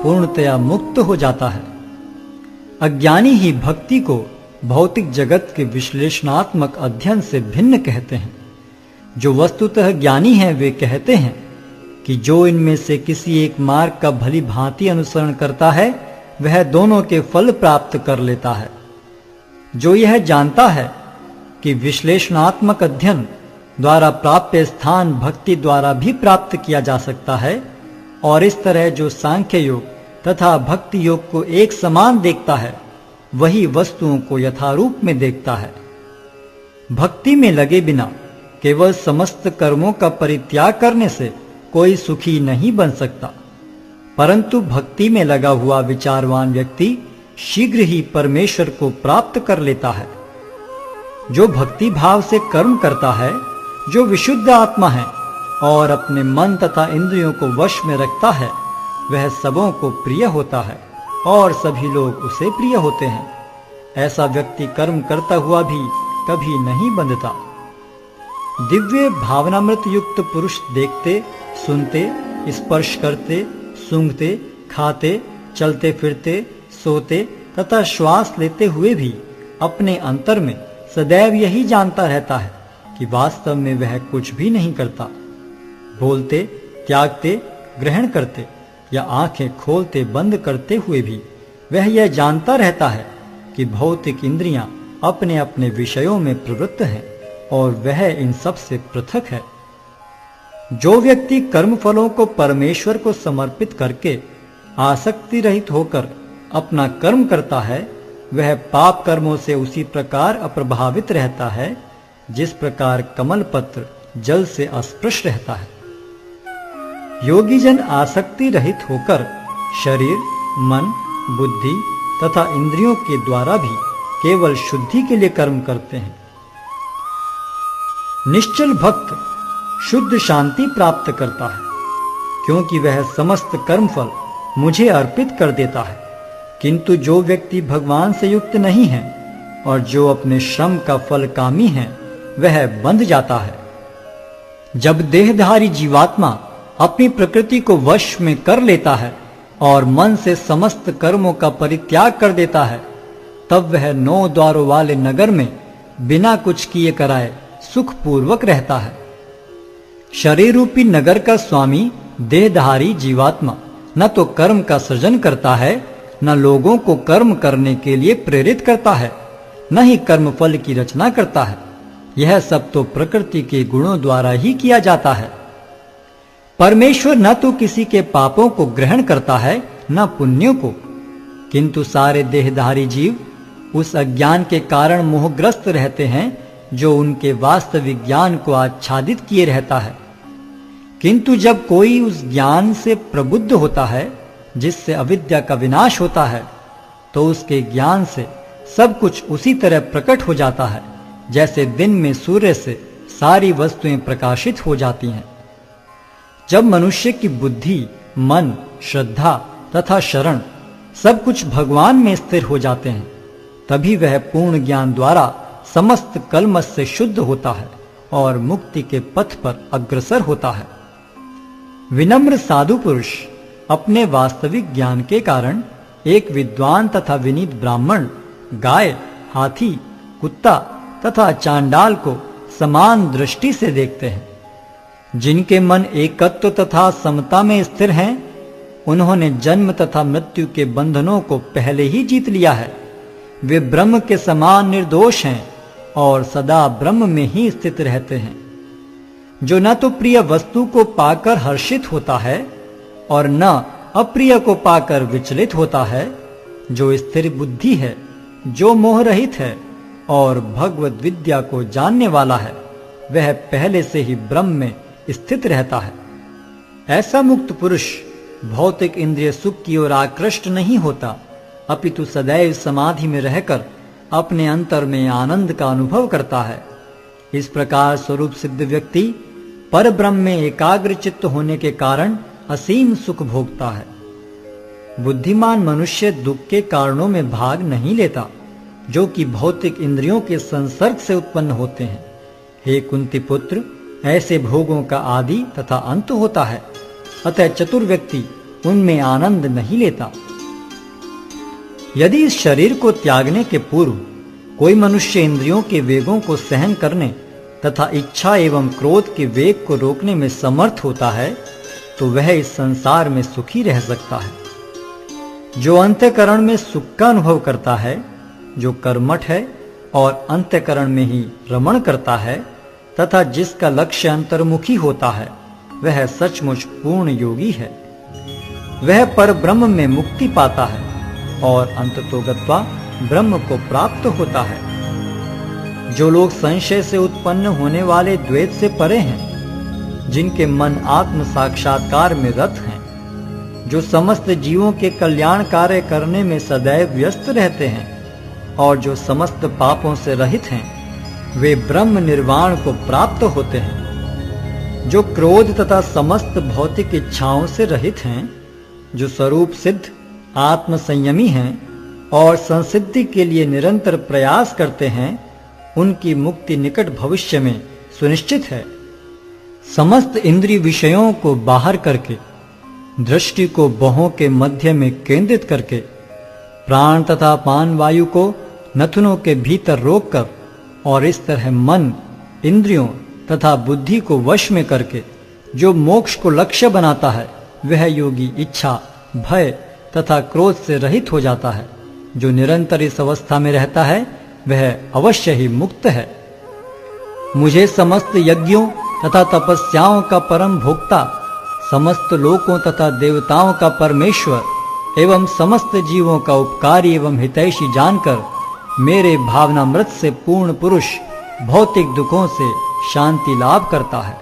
पूर्णतया मुक्त हो जाता है। अज्ञानी ही भक्ति को भौतिक जगत के विश्लेषणात्मक अध्ययन से भिन्न कहते हैं। जो वस्तुतः ज्ञानी हैं, वे कहते हैं कि जो इनमें से किसी एक मार्ग का भली भांति अनुसरण करता है, वह दोनों के फल प्राप्त कर लेता है। जो यह जानता है कि विश्लेषणात्मक अध्ययन द्वारा प्राप्य स्थान भक्ति द्वारा भी प्राप्त किया जा सकता है, और इस तरह जो सांख्य योग तथा भक्ति योग को एक समान देखता है, वही वस्तुओं को यथारूप में देखता है। भक्ति में लगे बिना केवल समस्त कर्मों का परित्याग करने से कोई सुखी नहीं बन सकता, परंतु भक्ति में लगा हुआ विचारवान व्यक्ति शीघ्र ही परमेश्वर को प्राप्त कर लेता है। जो भक्ति भाव से कर्म करता है, जो विशुद्ध आत्मा है और अपने मन तथा इंद्रियों को वश में रखता है, वह सबों को प्रिय होता है और सभी लोग उसे प्रिय होते हैं। ऐसा व्यक्ति कर्म करता हुआ भी कभी नहीं बंधता। दिव्य भावनामृत युक्त पुरुष देखते, सुनते, स्पर्श करते, सूंघते, खाते, चलते फिरते, सोते तथा श्वास लेते हुए भी अपने अंतर में सदैव यही जानता रहता है कि वास्तव में वह कुछ भी नहीं करता। बोलते, त्यागते, ग्रहण करते या आंखें खोलते बंद करते हुए भी वह यह जानता रहता है कि भौतिक इंद्रियां अपने अपने विषयों में प्रवृत्त हैं और वह इन सब से पृथक है। जो व्यक्ति कर्म फलों को परमेश्वर को समर्पित करके आसक्ति रहित होकर अपना कर्म करता है, वह पाप कर्मों से उसी प्रकार अप्रभावित रहता है जिस प्रकार कमल पत्र जल से अस्पृश रहता है। योगी जन आसक्ति रहित होकर शरीर, मन, बुद्धि तथा इंद्रियों के द्वारा भी केवल शुद्धि के लिए कर्म करते हैं। निश्चल भक्त शुद्ध शांति प्राप्त करता है, क्योंकि वह समस्त कर्मफल मुझे अर्पित कर देता है। किंतु जो व्यक्ति भगवान से युक्त नहीं है और जो अपने श्रम का फल कामी है, वह बंध जाता है। जब देहधारी जीवात्मा अपनी प्रकृति को वश में कर लेता है और मन से समस्त कर्मों का परित्याग कर देता है, तब वह 9 द्वारों वाले नगर में बिना कुछ किए कराए सुखपूर्वक रहता है। शरीर रूपी नगर का स्वामी देहधारी जीवात्मा न तो कर्म का सृजन करता है, न लोगों को कर्म करने के लिए प्रेरित करता है, न ही कर्म फल की रचना करता है। यह सब तो प्रकृति के गुणों द्वारा ही किया जाता है। परमेश्वर न तो किसी के पापों को ग्रहण करता है, न पुण्यों को, किंतु सारे देहधारी जीव उस अज्ञान के कारण मोहग्रस्त रहते हैं जो उनके वास्तविक ज्ञान को आच्छादित किए रहता है। किंतु जब कोई उस ज्ञान से प्रबुद्ध होता है जिससे अविद्या का विनाश होता है, तो उसके ज्ञान से सब कुछ उसी तरह प्रकट हो जाता है जैसे दिन में सूर्य से सारी वस्तुएं प्रकाशित हो जाती हैं। जब मनुष्य की बुद्धि, मन, श्रद्धा तथा शरण सब कुछ भगवान में स्थिर हो जाते हैं, तभी वह पूर्ण ज्ञान द्वारा समस्त कलमश से शुद्ध होता है और मुक्ति के पथ पर अग्रसर होता है। विनम्र साधु पुरुष अपने वास्तविक ज्ञान के कारण एक विद्वान तथा विनीत ब्राह्मण, गाय, हाथी, कुत्ता तथा चांडाल को समान दृष्टि से देखते हैं। जिनके मन एकत्व तथा समता में स्थिर हैं, उन्होंने जन्म तथा मृत्यु के बंधनों को पहले ही जीत लिया है। वे ब्रह्म के समान निर्दोष हैं और सदा ब्रह्म में ही स्थित रहते हैं। जो न तो प्रिय वस्तु को पाकर हर्षित होता है और न अप्रिय को पाकर विचलित होता है, जो स्थिर बुद्धि है, जो मोह रहित है और भगवत विद्या को जानने वाला है, वह पहले से ही ब्रह्म में स्थित रहता है। ऐसा मुक्त पुरुष भौतिक इंद्रिय सुख की ओर आकृष्ट नहीं होता, अपितु सदैव समाधि में रहकर अपने अंतर में आनंद का अनुभव करता है। इस प्रकार स्वरूप सिद्ध व्यक्ति पर ब्रह्म में एकाग्र चित्त होने के कारण असीम सुख भोगता है। बुद्धिमान मनुष्य दुख के कारणों में भाग नहीं लेता, जो कि भौतिक इंद्रियों के संसर्ग से उत्पन्न होते हैं। हे कुंती पुत्र, ऐसे भोगों का आदि तथा अंत होता है, अतः चतुर व्यक्ति उनमें आनंद नहीं लेता। यदि इस शरीर को त्यागने के पूर्व कोई मनुष्य इंद्रियों के वेगों को सहन करने तथा इच्छा एवं क्रोध के वेग को रोकने में समर्थ होता है, तो वह इस संसार में सुखी रह सकता है। जो अंतःकरण में सुख का अनुभव करता है, जो कर्मठ है और अंतःकरण में ही रमण करता है तथा जिसका लक्ष्य अंतर्मुखी होता है, वह सचमुच पूर्ण योगी है। वह पर ब्रह्म में मुक्ति पाता है और अंततोगत्वा ब्रह्म को प्राप्त होता है। जो लोग संशय से उत्पन्न होने वाले द्वैत से परे हैं, जिनके मन आत्म साक्षात्कार में रत हैं, जो समस्त जीवों के कल्याण कार्य करने में सदैव व्यस्त रहते हैं और जो समस्त पापों से रहित हैं, वे ब्रह्म निर्वाण को प्राप्त होते हैं। जो क्रोध तथा समस्त भौतिक इच्छाओं से रहित हैं, जो स्वरूप सिद्ध आत्म संयमी हैं और संसिद्धि के लिए निरंतर प्रयास करते हैं, उनकी मुक्ति निकट भविष्य में सुनिश्चित है। समस्त इंद्रिय विषयों को बाहर करके, दृष्टि को बाहों के मध्य में केंद्रित करके, प्राण तथा पान वायु को नथुनों के भीतर रोककर और इस तरह मन, इंद्रियों तथा बुद्धि को वश में करके जो मोक्ष को लक्ष्य बनाता है, वह योगी इच्छा, भय तथा क्रोध से रहित हो जाता है। जो निरंतर इस अवस्था में रहता है, वह अवश्य ही मुक्त है। मुझे समस्त यज्ञों तथा तपस्याओं का परम भोक्ता, समस्त लोकों तथा देवताओं का परमेश्वर एवं समस्त जीवों का उपकारी एवं हितैषी जानकर मेरे भावनामृत से पूर्ण पुरुष भौतिक दुखों से शांति लाभ करता है।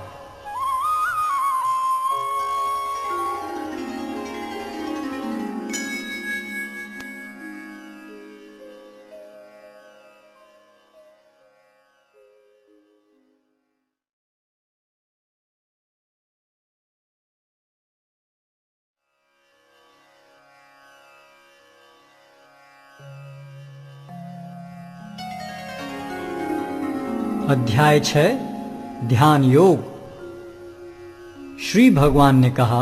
अध्याय 6 ध्यान योग। श्री भगवान ने कहा,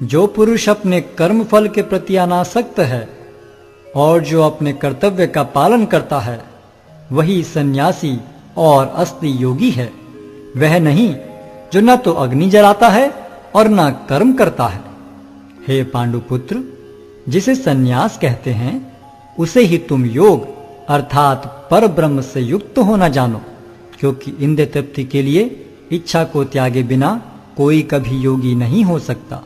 जो पुरुष अपने कर्म फल के प्रति अनासक्त है और जो अपने कर्तव्य का पालन करता है, वही सन्यासी और असली योगी है। वह नहीं जो न तो अग्नि जलाता है और न कर्म करता है। हे पांडुपुत्र, जिसे सन्यास कहते हैं, उसे ही तुम योग अर्थात पर ब्रह्म से युक्त होना जानो, क्योंकि इंद्रिय तृप्ति के लिए इच्छा को त्यागे बिना कोई कभी योगी नहीं हो सकता।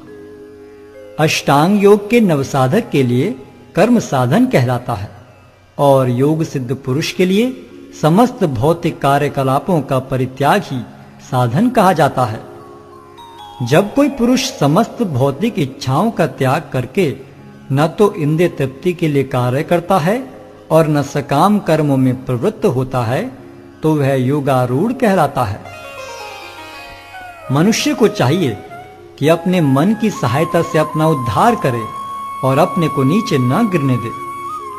अष्टांग योग के नवसाधक के लिए कर्म साधन कहलाता है और योग सिद्ध पुरुष के लिए समस्त भौतिक कार्यकलापों का परित्याग ही साधन कहा जाता है। जब कोई पुरुष समस्त भौतिक इच्छाओं का त्याग करके न तो इंद्रिय तृप्ति के लिए कार्य करता है और न सकाम कर्मों में प्रवृत्त होता है, तो वह योगारूढ़ कहलाता है। मनुष्य को चाहिए कि अपने मन की सहायता से अपना उद्धार करे और अपने को नीचे न गिरने दे।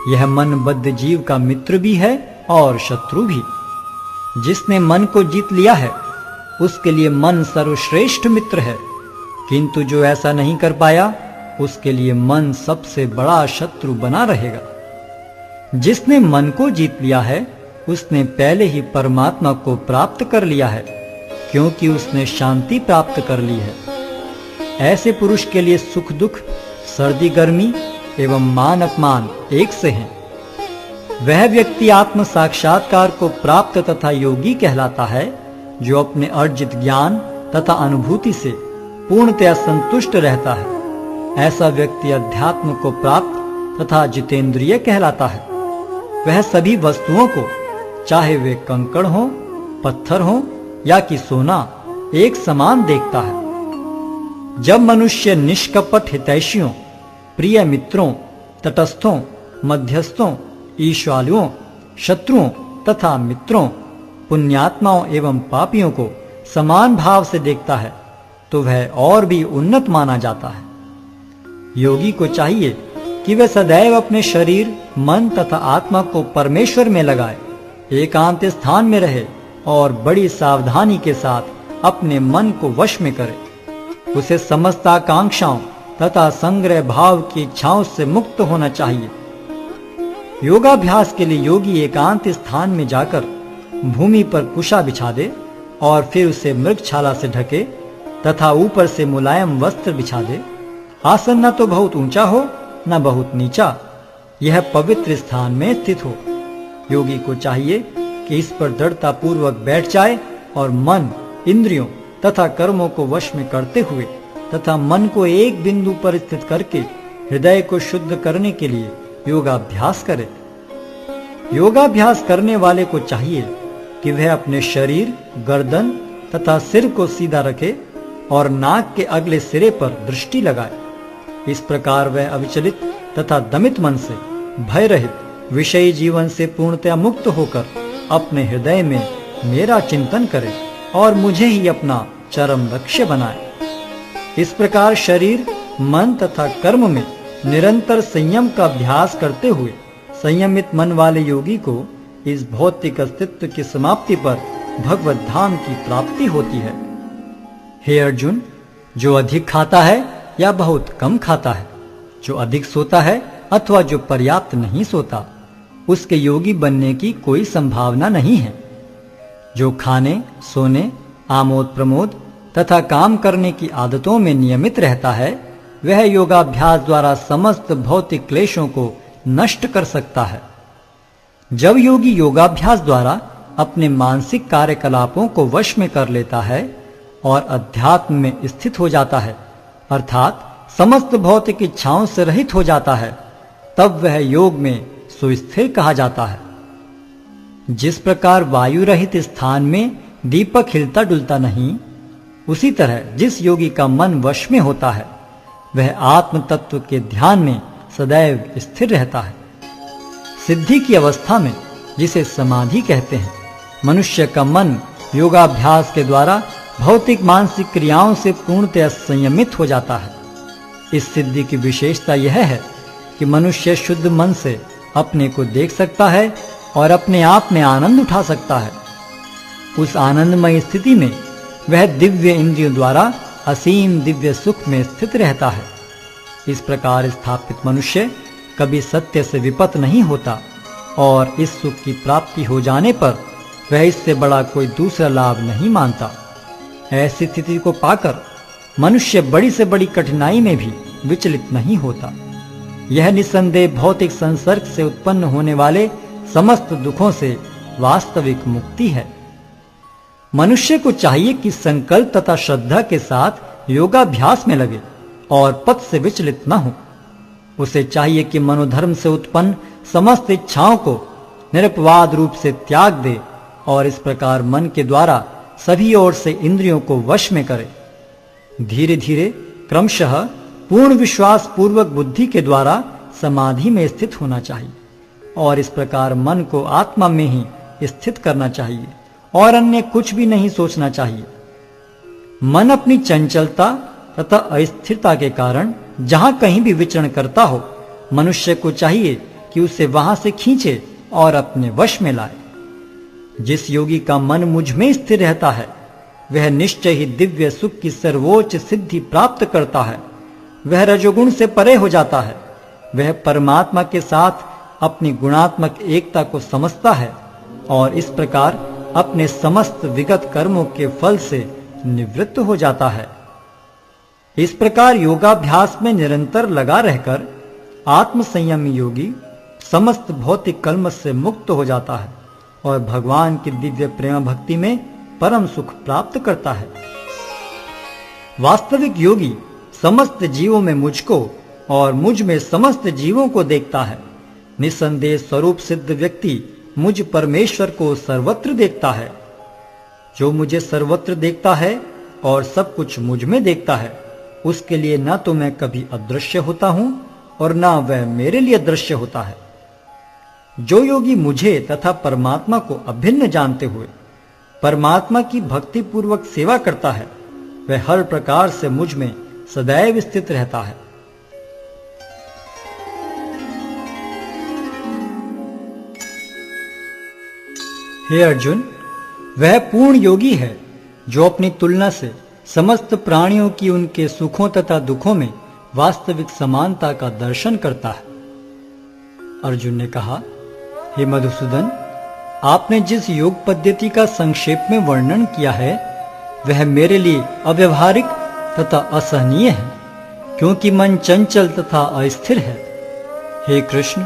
यह मनबद्ध जीव का मित्र भी है और शत्रु भी। जिसने मन को जीत लिया है उसके लिए मन सर्वश्रेष्ठ मित्र है, किंतु जो ऐसा नहीं कर पाया उसके लिए मन सबसे बड़ा शत्रु बना रहेगा। जिसने मन को जीत लिया है उसने पहले ही परमात्मा को प्राप्त कर लिया है, क्योंकि उसने शांति प्राप्त कर ली है। ऐसे पुरुष के लिए सुख दुख, सर्दी गर्मी एवं मान अपमान एक से हैं। वह व्यक्ति आत्म साक्षात्कार को प्राप्त तथा योगी कहलाता है, जो अपने अर्जित ज्ञान तथा अनुभूति से पूर्णतया संतुष्ट रहता है। ऐसा व्यक्ति अध्यात्म को प्राप्त तथा जितेंद्रिय कहलाता है। वह सभी वस्तुओं को, चाहे वे कंकड़ हो, पत्थर हो या कि सोना, एक समान देखता है। जब मनुष्य निष्कपट हितैषियों, प्रिय मित्रों, तटस्थों, मध्यस्थों, ईश्वालुओं, शत्रुओं तथा मित्रों, पुण्यात्माओं एवं पापियों को समान भाव से देखता है तो वह और भी उन्नत माना जाता है। योगी को चाहिए कि वह सदैव अपने शरीर, मन तथा आत्मा को परमेश्वर में लगाए, एकांत स्थान में रहे और बड़ी सावधानी के साथ अपने मन को वश में करे। उसे समस्त आकांक्षाओं तथा संग्रह भाव की इच्छाओं से मुक्त होना चाहिए। योगाभ्यास के लिए योगी एकांत स्थान में जाकर भूमि पर कुशा बिछा दे और फिर उसे मृगछाला से ढके तथा ऊपर से मुलायम वस्त्र बिछा दे। आसन न तो बहुत ऊंचा हो न बहुत नीचा, यह पवित्र स्थान में स्थित हो। योगी को चाहिए कि इस पर दृढ़ता पूर्वक बैठ जाए और मन, इंद्रियों तथा कर्मों को वश में करते हुए तथा मन को एक बिंदु पर स्थित करके हृदय को शुद्ध करने के लिए योगाभ्यास करे। योगाभ्यास करने वाले को चाहिए कि वह अपने शरीर, गर्दन तथा सिर को सीधा रखे और नाक के अगले सिरे पर दृष्टि लगाए। इस प्रकार वह अविचलित तथा दमित मन से, भय रहित, विषयी जीवन से पूर्णतया मुक्त होकर अपने हृदय में मेरा चिंतन करे और मुझे ही अपना चरम लक्ष्य बनाए। इस प्रकार शरीर, मन तथा कर्म में निरंतर संयम का अभ्यास करते हुए संयमित मन वाले योगी को इस भौतिक अस्तित्व की समाप्ति पर भगवत धाम की प्राप्ति होती है। हे अर्जुन, जो अधिक खाता है या बहुत कम खाता है, जो अधिक सोता है अथवा जो पर्याप्त नहीं सोता, उसके योगी बनने की कोई संभावना नहीं है। जो खाने, सोने, आमोद प्रमोद तथा काम करने की आदतों में नियमित रहता है, वह योगाभ्यास द्वारा समस्त भौतिक क्लेशों को नष्ट कर सकता है। जब योगी योगाभ्यास द्वारा अपने मानसिक कार्यकलापों को वश में कर लेता है और अध्यात्म में स्थित हो जाता है, अर्थात समस्त भौतिक इच्छाओं से रहित हो जाता है, तब वह योग में सुस्थिर कहा जाता है। जिस प्रकार वायु रहित स्थान में दीपक हिलता डुलता नहीं, उसी तरह जिस योगी का मन वश में होता है वह आत्म तत्व के ध्यान में सदैव स्थिर रहता है। सिद्धि की अवस्था में, जिसे समाधि कहते हैं, मनुष्य का मन योगाभ्यास के द्वारा भौतिक मानसिक क्रियाओं से पूर्णतः संयमित हो जाता है। इस सिद्धि की विशेषता यह है कि मनुष्य शुद्ध मन से अपने को देख सकता है और अपने आप में आनंद उठा सकता है। उस आनंदमय स्थिति में वह दिव्य इंद्रियों द्वारा असीम दिव्य सुख में स्थित रहता है। इस प्रकार स्थापित मनुष्य कभी सत्य से विपत नहीं होता और इस सुख की प्राप्ति हो जाने पर वह इससे बड़ा कोई दूसरा लाभ नहीं मानता। ऐसी स्थिति को पाकर मनुष्य बड़ी से बड़ी कठिनाई में भी विचलित नहीं होता। यह निस्संदेह भौतिक संसर्ग से उत्पन्न होने वाले समस्त दुखों से वास्तविक मुक्ति है। मनुष्य को चाहिए कि संकल्प तथा श्रद्धा के साथ योगाभ्यास में लगे और पथ से विचलित न हो। उसे चाहिए कि मनोधर्म से उत्पन्न समस्त इच्छाओं को निरपवाद रूप से त्याग दे और इस प्रकार मन के द्वारा सभी ओर से इंद्रियों को वश में करे। धीरे धीरे क्रमशः पूर्ण विश्वास पूर्वक बुद्धि के द्वारा समाधि में स्थित होना चाहिए और इस प्रकार मन को आत्मा में ही स्थित करना चाहिए और अन्य कुछ भी नहीं सोचना चाहिए। मन अपनी चंचलता तथा अस्थिरता के कारण जहां कहीं भी विचरण करता हो, मनुष्य को चाहिए कि उसे वहां से खींचे और अपने वश में लाए। जिस योगी का मन मुझ में स्थिर रहता है, वह निश्चय ही दिव्य सुख की सर्वोच्च सिद्धि प्राप्त करता है। वह रजोगुण से परे हो जाता है। वह परमात्मा के साथ अपनी गुणात्मक एकता को समझता है और इस प्रकार अपने समस्त विगत कर्मों के फल से निवृत्त हो जाता है। इस प्रकार योगाभ्यास में निरंतर लगा रहकर आत्म संयमी योगी समस्त भौतिक कलमश से मुक्त हो जाता है और भगवान की दिव्य प्रेम भक्ति में परम सुख प्राप्त करता है। वास्तविक योगी समस्त जीवों में मुझको और मुझ में समस्त जीवों को देखता है। निसंदेह स्वरूप सिद्ध व्यक्ति मुझ परमेश्वर को सर्वत्र देखता है। जो मुझे सर्वत्र देखता है और सब कुछ मुझ में देखता है, उसके लिए न तो मैं कभी अदृश्य होता हूं और न वह मेरे लिए दृश्य होता है। जो योगी मुझे तथा परमात्मा को अभिन्न जानते हुए परमात्मा की भक्ति पूर्वक सेवा करता है, वह हर प्रकार से मुझ में सदैव स्थित रहता है। हे अर्जुन, वह पूर्ण योगी है जो अपनी तुलना से समस्त प्राणियों की उनके सुखों तथा दुखों में वास्तविक समानता का दर्शन करता है। अर्जुन ने कहा, हे मधुसूदन, आपने जिस योग पद्धति का संक्षेप में वर्णन किया है, वह मेरे लिए अव्यवहारिक तथा असहनीय है, क्योंकि मन चंचल तथा अस्थिर है। हे कृष्ण,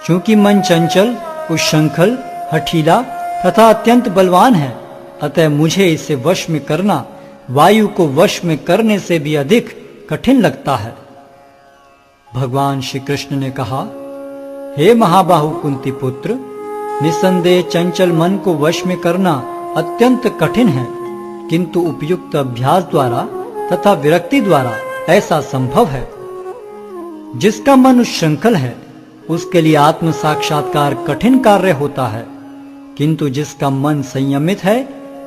क्योंकि मन चंचल, उच्छृंखल, हठीला तथा अत्यंत बलवान है, अतः मुझे इसे वश में करना वायु को वश में करने से भी अधिक कठिन लगता है। भगवान श्री कृष्ण ने कहा, हे महाबाहु कुंती पुत्र, निसंदेह चंचल मन को वश में करना अत्यंत कठिन है, किंतु उपयुक्त अभ्यास द्वारा तथा विरक्ति द्वारा ऐसा संभव है। जिसका मन उच्छृंखल है, उसके लिए आत्म साक्षात्कार कठिन कार्य होता है, किंतु जिसका मन संयमित है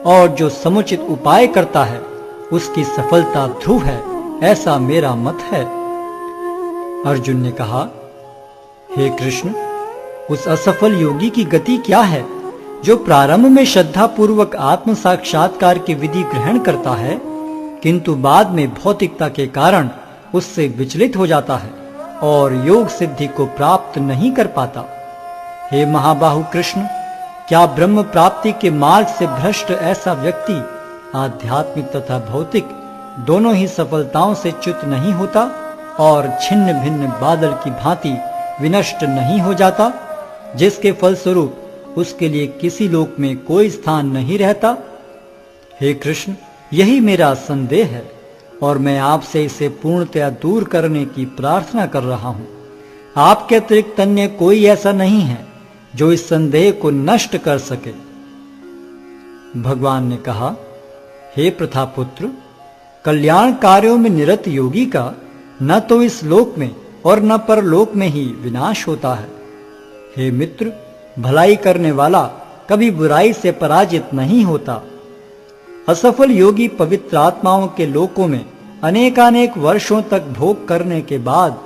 और जो समुचित उपाय करता है, उसकी सफलता ध्रुव है, ऐसा मेरा मत है। अर्जुन ने कहा, हे कृष्ण, उस असफल योगी की गति क्या है जो प्रारंभ में श्रद्धा पूर्वक आत्म साक्षात्कार की विधि ग्रहण करता है, किंतु बाद में भौतिकता के कारण उससे विचलित हो जाता है और योग सिद्धि को प्राप्त नहीं कर पाता। हे महाबाहु कृष्ण, क्या ब्रह्म प्राप्ति के मार्ग से भ्रष्ट ऐसा व्यक्ति आध्यात्मिक तथा भौतिक दोनों ही सफलताओं से च्युत नहीं होता और छिन्न भिन्न बादल की भांति विनष्ट नहीं हो जाता, जिसके फलस्वरूप उसके लिए किसी लोक में कोई स्थान नहीं रहता? हे कृष्ण, यही मेरा संदेह है और मैं आपसे इसे पूर्णतया दूर करने की प्रार्थना कर रहा हूं। आपके अतिरिक्त अन्य कोई ऐसा नहीं है जो इस संदेह को नष्ट कर सके। भगवान ने कहा, हे प्रथापुत्र, कल्याण कार्यों में निरत योगी का न तो इस लोक में और न परलोक में ही विनाश होता है। हे मित्र, भलाई करने वाला कभी बुराई से पराजित नहीं होता। असफल योगी पवित्र आत्माओं के लोकों में अनेकानेक वर्षों तक भोग करने के बाद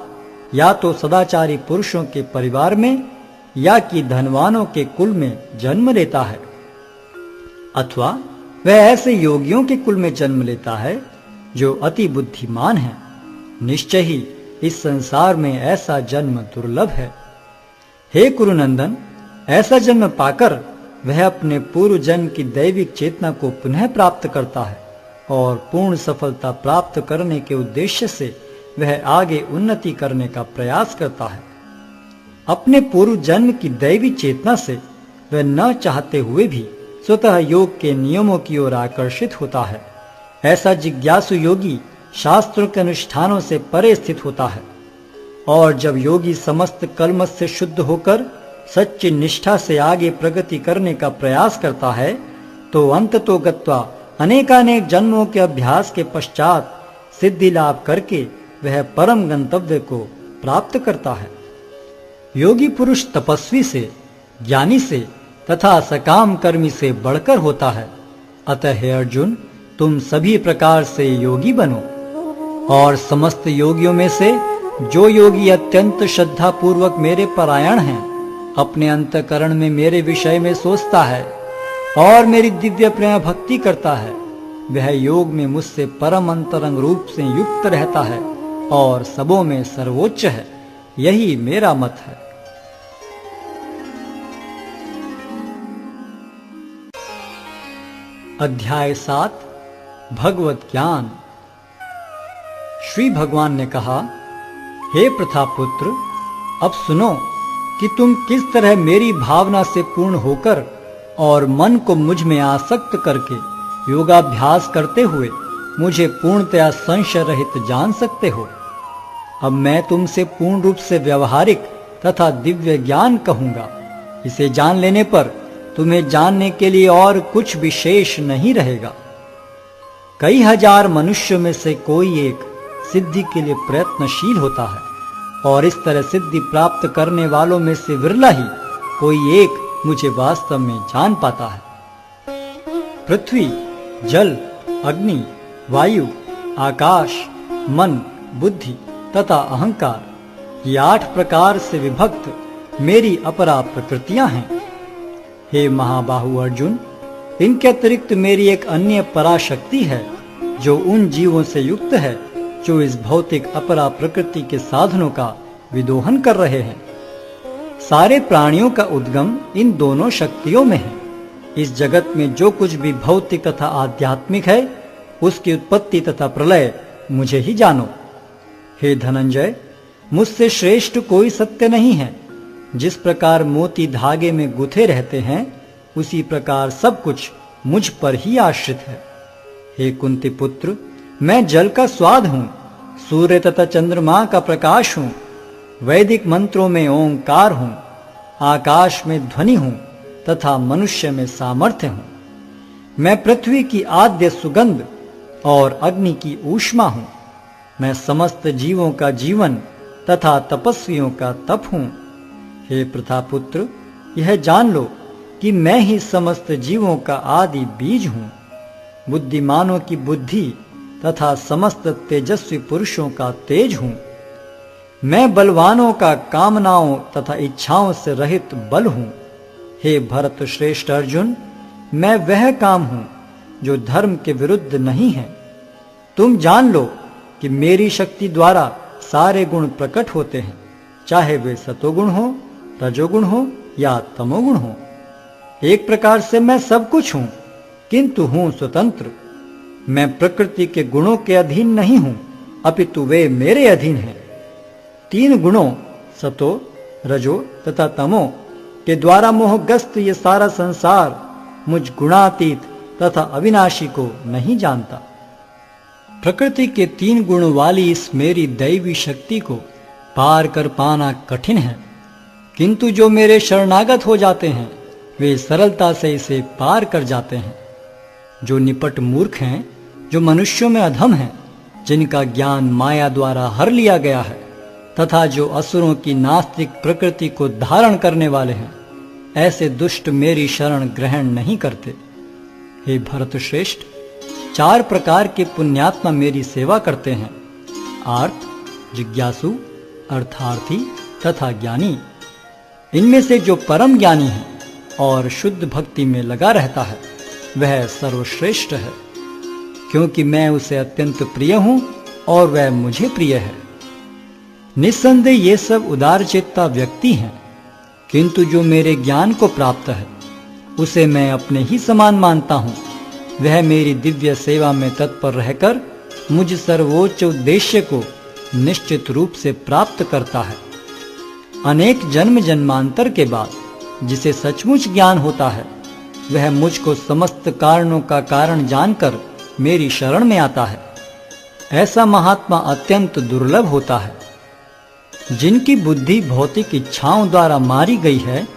या तो सदाचारी पुरुषों के परिवार में या कि धनवानों के कुल में जन्म लेता है, अथवा वह ऐसे योगियों के कुल में जन्म लेता है जो अति बुद्धिमान है। निश्चय ही इस संसार में ऐसा जन्म दुर्लभ है। हे कुरुनंदन, ऐसा जन्म पाकर वह अपने पूर्व जन्म की दैविक चेतना को पुनः प्राप्त करता है और पूर्ण सफलता प्राप्त करने के उद्देश्य से वह आगे उन्नति करने का प्रयास करता है। अपने पूर्व जन्म की दैवी चेतना से वह न चाहते हुए भी स्वतः योग के नियमों की ओर आकर्षित होता है। ऐसा जिज्ञासु योगी शास्त्रों के अनुष्ठानों से परे स्थित होता है और जब योगी समस्त कलमश से शुद्ध होकर सच्ची निष्ठा से आगे प्रगति करने का प्रयास करता है, तो अंततो गत्वा अनेकानेक जन्मों के अभ्यास के पश्चात सिद्धि लाभ करके वह परम गंतव्य को प्राप्त करता है। योगी पुरुष तपस्वी से, ज्ञानी से तथा सकाम कर्मी से बढ़कर होता है। अतः हे अर्जुन, तुम सभी प्रकार से योगी बनो। और समस्त योगियों में से जो योगी अत्यंत श्रद्धा पूर्वक मेरे परायण हैं, अपने अंतःकरण में मेरे विषय में सोचता है और मेरी दिव्य प्रेम भक्ति करता है, वह योग में मुझसे परम अंतरंग रूप से युक्त रहता है और सबों में सर्वोच्च है। यही मेरा मत है। अध्याय 7 भगवत ज्ञान। श्री भगवान ने कहा, हे प्रथापुत्र, अब सुनो कि तुम किस तरह मेरी भावना से पूर्ण होकर और मन को मुझ में आसक्त करके योगाभ्यास करते हुए मुझे पूर्णतया संशय रहित जान सकते हो। अब मैं तुमसे पूर्ण रूप से व्यवहारिक तथा दिव्य ज्ञान कहूंगा। इसे जान लेने पर तुम्हें जानने के लिए और कुछ विशेष नहीं रहेगा। कई हजार मनुष्यों में से कोई एक सिद्धि के लिए प्रयत्नशील होता है और इस तरह सिद्धि प्राप्त करने वालों में से विरला ही कोई एक मुझे वास्तव में जान पाता है। पृथ्वी, जल, अग्नि, वायु, आकाश, मन, बुद्धि तथा अहंकार, ये 8 प्रकार से विभक्त मेरी अपरा प्रकृतियां हैं। हे महाबाहु अर्जुन, इनके अतिरिक्त मेरी एक अन्य पराशक्ति है जो उन जीवों से युक्त है जो इस भौतिक अपरा प्रकृति के साधनों का विदोहन कर रहे हैं। सारे प्राणियों का उद्गम इन दोनों शक्तियों में है। इस जगत में जो कुछ भी भौतिक तथा आध्यात्मिक है, उसकी उत्पत्ति तथा प्रलय मुझे ही जानो। हे धनंजय, मुझसे श्रेष्ठ कोई सत्य नहीं है। जिस प्रकार मोती धागे में गुथे रहते हैं, उसी प्रकार सब कुछ मुझ पर ही आश्रित है। हे कुंती पुत्र, मैं जल का स्वाद हूं, सूर्य तथा चंद्रमा का प्रकाश हूं, वैदिक मंत्रों में ओंकार हूं, आकाश में ध्वनि हूं तथा मनुष्य में सामर्थ्य हूं। मैं पृथ्वी की आद्य सुगंध और अग्नि की ऊष्मा हूं। मैं समस्त जीवों का जीवन तथा तपस्वियों का तप हूं। हे प्रथापुत्र, यह जान लो कि मैं ही समस्त जीवों का आदि बीज हूं। बुद्धिमानों की बुद्धि तथा समस्त तेजस्वी पुरुषों का तेज हूं। मैं बलवानों का कामनाओं तथा इच्छाओं से रहित बल हूं। हे भरत श्रेष्ठ अर्जुन, मैं वह काम हूं जो धर्म के विरुद्ध नहीं है। तुम जान लो कि मेरी शक्ति द्वारा सारे गुण प्रकट होते हैं, चाहे वे सतोगुण हो, रजोगुण हो या तमोगुण हो। एक प्रकार से मैं सब कुछ हूं, किंतु हूं स्वतंत्र। मैं प्रकृति के गुणों के अधीन नहीं हूं, अपितु वे मेरे अधीन हैं। 3 गुणों सतो, रजो तथा तमो के द्वारा मोहग्रस्त ये सारा संसार मुझ गुणातीत तथा अविनाशी को नहीं जानता। प्रकृति के 3 गुण वाली इस मेरी दैवी शक्ति को पार कर पाना कठिन है, किंतु जो मेरे शरणागत हो जाते हैं वे सरलता से इसे पार कर जाते हैं। जो निपट मूर्ख हैं, जो मनुष्यों में अधम हैं, जिनका ज्ञान माया द्वारा हर लिया गया है तथा जो असुरों की नास्तिक प्रकृति को धारण करने वाले हैं, ऐसे दुष्ट मेरी शरण ग्रहण नहीं करते। हे भरत श्रेष्ठ, 4 प्रकार के पुण्यात्मा मेरी सेवा करते हैं: आर्त, जिज्ञासु, अर्थार्थी तथा ज्ञानी। इनमें से जो परम ज्ञानी है और शुद्ध भक्ति में लगा रहता है, वह सर्वश्रेष्ठ है, क्योंकि मैं उसे अत्यंत प्रिय हूं और वह मुझे प्रिय है। निस्संदेह ये सब उदारचित्ता व्यक्ति हैं, किंतु जो मेरे ज्ञान को प्राप्त है उसे मैं अपने ही समान मानता हूं। वह मेरी दिव्य सेवा में तत्पर रहकर मुझ सर्वोच्च उद्देश्य को निश्चित रूप से प्राप्त करता है। अनेक जन्म जन्मांतर के बाद जिसे सचमुच ज्ञान होता है, वह मुझको समस्त कारणों का कारण जानकर मेरी शरण में आता है। ऐसा महात्मा अत्यंत दुर्लभ होता है। जिनकी बुद्धि भौतिक इच्छाओं द्वारा मारी गई है,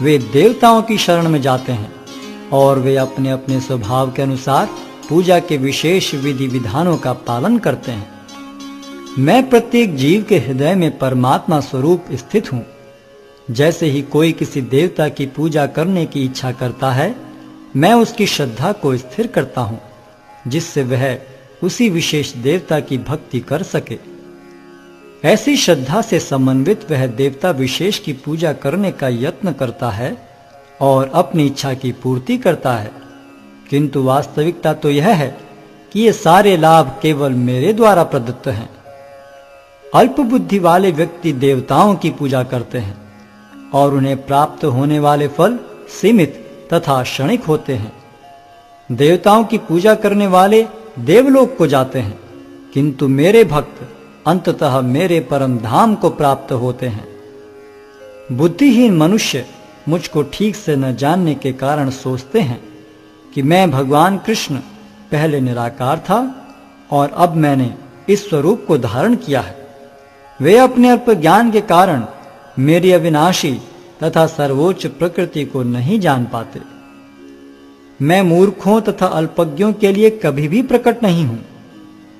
वे देवताओं की शरण में जाते हैं और वे अपने अपने स्वभाव के अनुसार पूजा के विशेष विधि विधानों का पालन करते हैं। मैं प्रत्येक जीव के हृदय में परमात्मा स्वरूप स्थित हूं। जैसे ही कोई किसी देवता की पूजा करने की इच्छा करता है, मैं उसकी श्रद्धा को स्थिर करता हूं, जिससे वह उसी विशेष देवता की भक्ति कर सके। ऐसी श्रद्धा से समन्वित वह देवता विशेष की पूजा करने का यत्न करता है और अपनी इच्छा की पूर्ति करता है, किंतु वास्तविकता तो यह है कि ये सारे लाभ केवल मेरे द्वारा प्रदत्त हैं। अल्प बुद्धि वाले व्यक्ति देवताओं की पूजा करते हैं और उन्हें प्राप्त होने वाले फल सीमित तथा क्षणिक होते हैं। देवताओं की पूजा करने वाले देवलोक को जाते हैं, किंतु मेरे भक्त अंततः मेरे परम धाम को प्राप्त होते हैं। बुद्धिहीन मनुष्य मुझको ठीक से न जानने के कारण सोचते हैं कि मैं भगवान कृष्ण पहले निराकार था और अब मैंने इस स्वरूप को धारण किया है। वे अपने अल्प ज्ञान के कारण मेरी अविनाशी तथा सर्वोच्च प्रकृति को नहीं जान पाते। मैं मूर्खों तथा अल्पज्ञों के लिए कभी भी प्रकट नहीं हूं।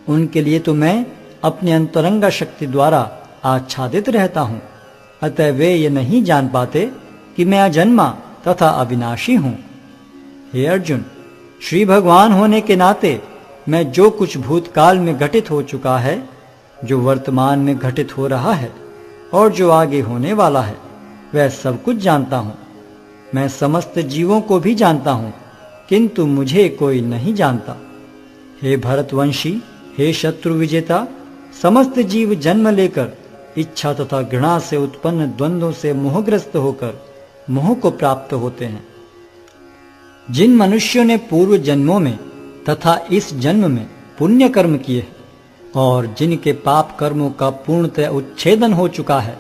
उनके लिए तो मैं अपनी अंतरंगा शक्ति द्वारा आच्छादित रहता हूं, अतः वे ये नहीं जान पाते कि मैं अजन्मा तथा अविनाशी हूं। हे अर्जुन, श्री भगवान होने के नाते मैं जो कुछ भूतकाल में घटित हो चुका है, जो वर्तमान में घटित हो रहा है और जो आगे होने वाला है, वह सब कुछ जानता हूं। मैं समस्त जीवों को भी जानता हूं, किंतु मुझे कोई नहीं जानता। हे भरतवंशी, हे शत्रु विजेता, समस्त जीव जन्म लेकर इच्छा तथा घृणा से उत्पन्न द्वंद्वों से मोहग्रस्त होकर मोह को प्राप्त होते हैं। जिन मनुष्यों ने पूर्व जन्मों में तथा इस जन्म में पुण्य कर्म किए हैं और जिनके पाप कर्मों का पूर्णतः उच्छेदन हो चुका है,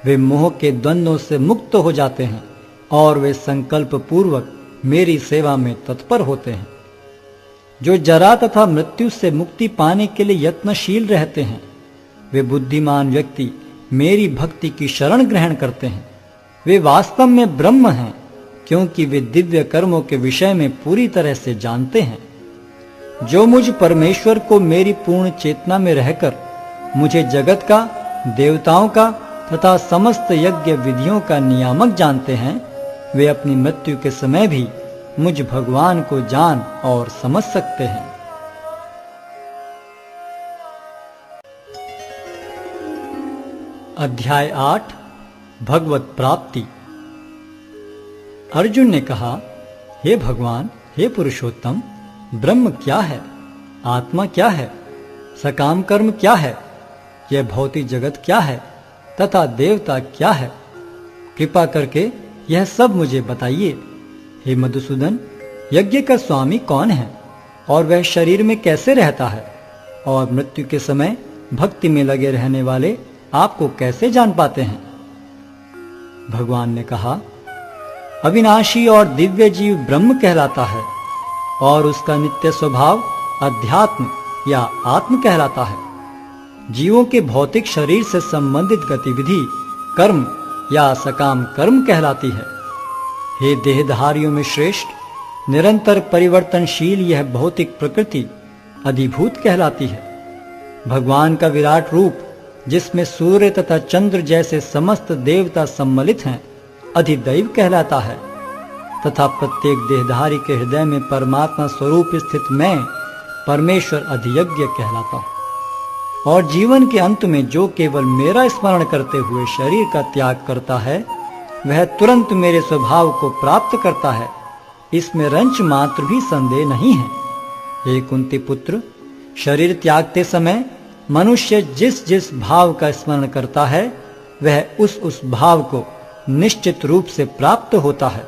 वे मोह के द्वंद्वों से मुक्त हो जाते हैं और वे संकल्प पूर्वक मेरी सेवा में तत्पर होते हैं। जो जरा तथा मृत्यु से मुक्ति पाने के लिए यत्नशील रहते हैं, वे बुद्धिमान व्यक्ति मेरी भक्ति की शरण ग्रहण करते हैं। वे वास्तव में ब्रह्म हैं, क्योंकि वे दिव्य कर्मों के विषय में पूरी तरह से जानते हैं। जो मुझ परमेश्वर को मेरी पूर्ण चेतना में रहकर मुझे जगत का, देवताओं का तथा समस्त यज्ञ विधियों का नियामक जानते हैं, वे अपनी मृत्यु के समय भी मुझ भगवान को जान और समझ सकते हैं। अध्याय 8 भगवत प्राप्ति। अर्जुन ने कहा, हे भगवान, हे पुरुषोत्तम, ब्रह्म क्या है, आत्मा क्या है, सकाम कर्म क्या है, यह भौतिक जगत क्या है तथा देवता क्या है? कृपा करके यह सब मुझे बताइए। हे मधुसूदन, यज्ञ का स्वामी कौन है और वह शरीर में कैसे रहता है, और मृत्यु के समय भक्ति में लगे रहने वाले आपको कैसे जान पाते हैं? भगवान ने कहा, अविनाशी और दिव्य जीव ब्रह्म कहलाता है और उसका नित्य स्वभाव अध्यात्म या आत्म कहलाता है। जीवों के भौतिक शरीर से संबंधित गतिविधि कर्म या सकाम कर्म कहलाती है। हे देहधारियों में श्रेष्ठ, निरंतर परिवर्तनशील यह भौतिक प्रकृति अधिभूत कहलाती है। भगवान का विराट रूप, जिसमें सूर्य तथा चंद्र जैसे समस्त देवता सम्मिलित हैं, अधिदैव कहलाता है तथा प्रत्येक देहधारी के हृदय में परमात्मा स्वरूप स्थित मैं परमेश्वर अधियज्ञ कहलाता हूँ। और जीवन के अंत में जो केवल मेरा स्मरण करते हुए शरीर का त्याग करता है, वह तुरंत मेरे स्वभाव को प्राप्त करता है। इसमें रंच मात्र भी संदेह नहीं है। हे कुंती पुत्र, शरीर त्यागते समय मनुष्य जिस जिस भाव का स्मरण करता है, वह उस भाव को निश्चित रूप से प्राप्त होता है।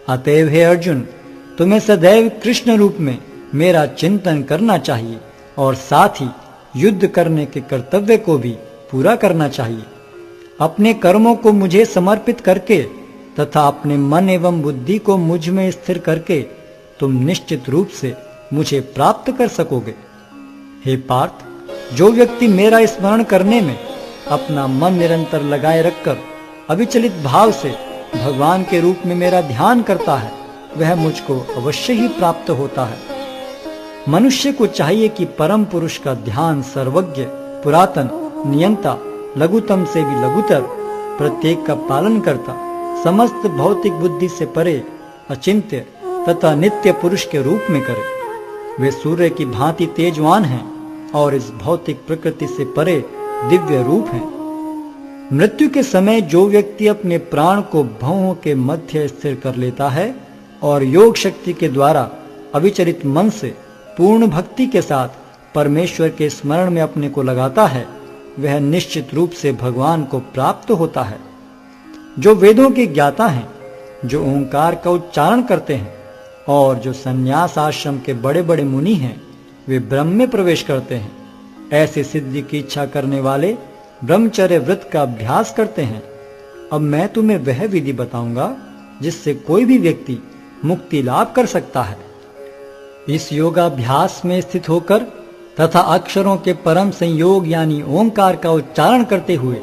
अतएव हे अर्जुन, तुम्हें सदैव कृष्ण रूप में मेरा चिंतन करना चाहिए और साथ ही युद्ध करने के कर्तव्य को भी पूरा करना चाहिए। अपने कर्मों को मुझे समर्पित करके तथा अपने मन एवं बुद्धि को मुझ में स्थिर करके तुम निश्चित रूप से मुझे प्राप्त कर सकोगे। हे पार्थ, जो व्यक्ति मेरा स्मरण करने में अपना मन निरंतर लगाए रखकर अविचलित भाव से भगवान के रूप में मेरा ध्यान करता है, वह मुझको अवश्य ही प्राप्त होता है। मनुष्य को चाहिए कि परम पुरुष का ध्यान सर्वज्ञ, पुरातन, नियंता, लघुतम से भी लघुतर, प्रत्येक का पालन करता, समस्त भौतिक बुद्धि से परे, अचिंत्य तथा नित्य पुरुष के रूप में करे। वे सूर्य की भांति तेजवान हैं और इस भौतिक प्रकृति से परे दिव्य रूप हैं। मृत्यु के समय जो व्यक्ति अपने प्राण को भौहों के मध्य स्थिर कर लेता है और योग शक्ति के द्वारा अविचलित मन से पूर्ण भक्ति के साथ परमेश्वर के स्मरण में अपने को लगाता है, वह निश्चित रूप से भगवान को प्राप्त होता है। जो वेदों के ज्ञाता हैं, जो ओंकार का उच्चारण करते हैं और जो संन्यास आश्रम के बड़े बड़े मुनि हैं, वे ब्रह्म में प्रवेश करते हैं। ऐसे सिद्धि की इच्छा करने वाले ब्रह्मचर्य व्रत का अभ्यास करते हैं। अब मैं तुम्हें वह विधि बताऊंगा जिससे कोई भी व्यक्ति मुक्ति लाभ कर सकता है। इस योगाभ्यास में स्थित होकर तथा अक्षरों के परम संयोग यानी ओंकार का उच्चारण करते हुए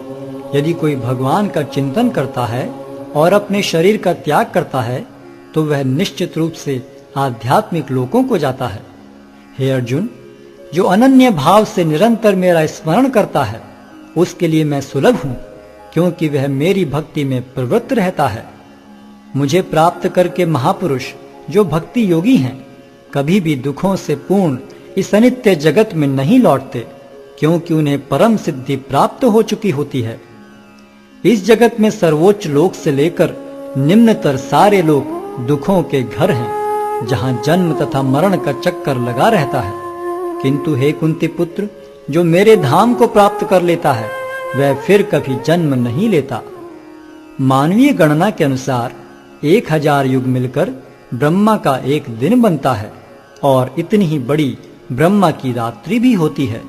यदि कोई भगवान का चिंतन करता है और अपने शरीर का त्याग करता है तो वह निश्चित रूप से आध्यात्मिक लोकों को जाता है। हे अर्जुन, जो अनन्य भाव से निरंतर मेरा स्मरण करता है उसके लिए मैं सुलभ हूं, क्योंकि वह मेरी भक्ति में प्रवृत्त रहता है। मुझे प्राप्त करके महापुरुष जो भक्ति योगी हैं कभी भी दुखों से पूर्ण इस अनित्य जगत में नहीं लौटते, क्योंकि उन्हें परम सिद्धि प्राप्त हो चुकी होती है। इस जगत में सर्वोच्च लोक से लेकर निम्नतर सारे लोग दुखों के घर हैं, जहां जन्म तथा मरण का चक्कर लगा रहता है। किंतु हे कुंती पुत्र, जो मेरे धाम को प्राप्त कर लेता है वह फिर कभी जन्म नहीं लेता। मानवीय गणना के अनुसार 1000 युग मिलकर ब्रह्मा का एक दिन बनता है और इतनी ही बड़ी ब्रह्मा की रात्रि भी होती है।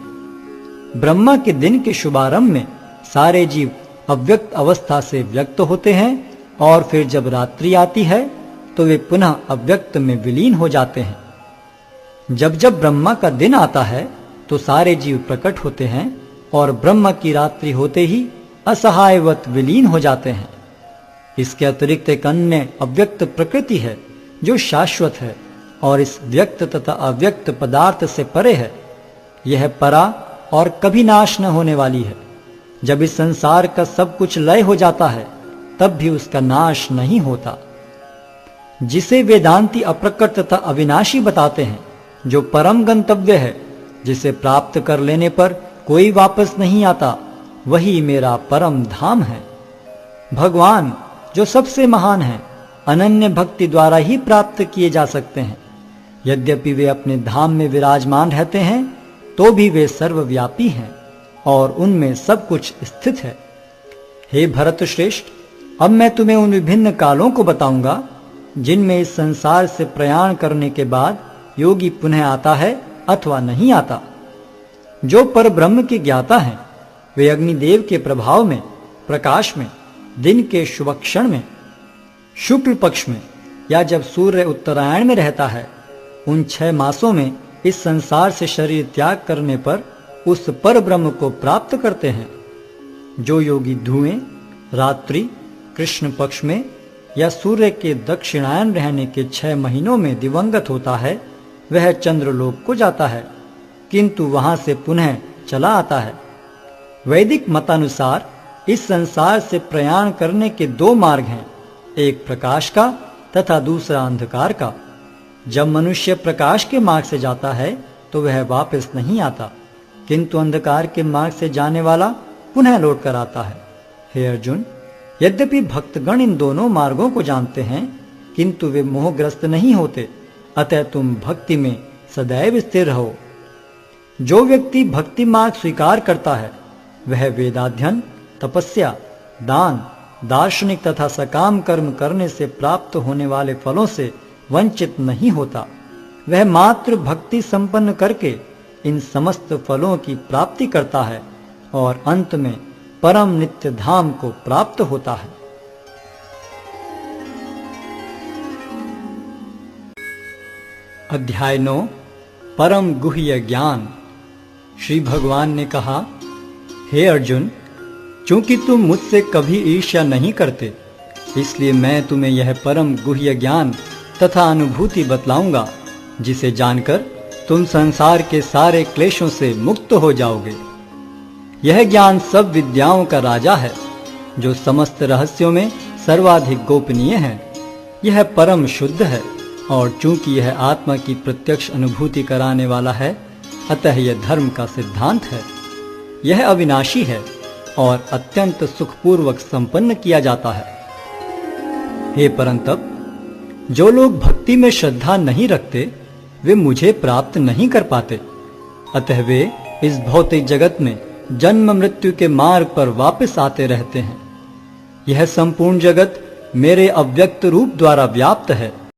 ब्रह्मा के दिन के शुभारंभ में सारे जीव अव्यक्त अवस्था से व्यक्त होते हैं और फिर जब रात्रि आती है तो वे पुनः अव्यक्त में विलीन हो जाते हैं। जब जब ब्रह्मा का दिन आता है तो सारे जीव प्रकट होते हैं और ब्रह्मा की रात्रि होते ही असहायवत विलीन हो जाते हैं। इसके अतिरिक्त एक अन्य अव्यक्त प्रकृति है जो शाश्वत है और इस व्यक्त तथा अव्यक्त पदार्थ से परे है। यह परा और कभी नाश न होने वाली है। जब इस संसार का सब कुछ लय हो जाता है तब भी उसका नाश नहीं होता, जिसे वेदांती अप्रकट तथा अविनाशी बताते हैं, जो परम गंतव्य है, जिसे प्राप्त कर लेने पर कोई वापस नहीं आता, वही मेरा परम धाम है। भगवान जो सबसे महान है, अनन्य भक्ति द्वारा ही प्राप्त किए जा सकते हैं। यद्यपि वे अपने धाम में विराजमान रहते हैं तो भी वे सर्वव्यापी हैं और उनमें सब कुछ स्थित है। हे भरत श्रेष्ठ, अब मैं तुम्हें उन विभिन्न कालों को बताऊंगा जिनमें इस संसार से प्रयाण करने के बाद योगी पुनः आता है अथवा नहीं आता। जो पर ब्रह्म के ज्ञाता हैं वे अग्निदेव के प्रभाव में, प्रकाश में, दिन के शुभ क्षण में, शुक्ल पक्ष में या जब सूर्य उत्तरायण में रहता है, उन 6 मासों में इस संसार से शरीर त्याग करने पर उस पर ब्रह्म को प्राप्त करते हैं। जो योगी धुएं, रात्रि, कृष्ण पक्ष में या सूर्य के दक्षिणायन रहने के 6 महीनों में दिवंगत होता है, वह चंद्रलोक को जाता है, किंतु वहां से पुनः चला आता है। वैदिक मतानुसार इस संसार से प्रयाण करने के 2 मार्ग हैं, एक प्रकाश का तथा दूसरा अंधकार का। जब मनुष्य प्रकाश के मार्ग से जाता है तो वह वापस नहीं आता, किंतु अंधकार के मार्ग से जाने वाला पुनः लौट कर आता है। हे अर्जुन, यद्यपि भक्तगण इन दोनों मार्गों को जानते हैं किंतु वे मोहग्रस्त नहीं होते, अतः तुम भक्ति में सदैव स्थिर रहो। जो व्यक्ति भक्ति मार्ग स्वीकार करता है वह वेदाध्ययन, तपस्या, दान, दार्शनिक तथा सकाम कर्म करने से प्राप्त होने वाले फलों से वंचित नहीं होता। वह मात्र भक्ति संपन्न करके इन समस्त फलों की प्राप्ति करता है और अंत में परम नित्य धाम को प्राप्त होता है। अध्याय 9 परम गुह्य ज्ञान। श्री भगवान ने कहा, हे अर्जुन, चूंकि तुम मुझसे कभी ईर्ष्या नहीं करते, इसलिए मैं तुम्हें यह परम गुह्य ज्ञान तथा अनुभूति बतलाऊंगा, जिसे जानकर तुम संसार के सारे क्लेशों से मुक्त हो जाओगे। यह ज्ञान सब विद्याओं का राजा है, जो समस्त रहस्यों में सर्वाधिक गोपनीय है। यह परम शुद्ध है और चूंकि यह आत्मा की प्रत्यक्ष अनुभूति कराने वाला है, अतः यह धर्म का सिद्धांत है। यह अविनाशी है और अत्यंत सुखपूर्वक संपन्न किया जाता है। हे परंतप, जो लोग भक्ति में श्रद्धा नहीं रखते वे मुझे प्राप्त नहीं कर पाते, अतः वे इस भौतिक जगत में जन्म मृत्यु के मार्ग पर वापस आते रहते हैं। यह संपूर्ण जगत मेरे अव्यक्त रूप द्वारा व्याप्त है।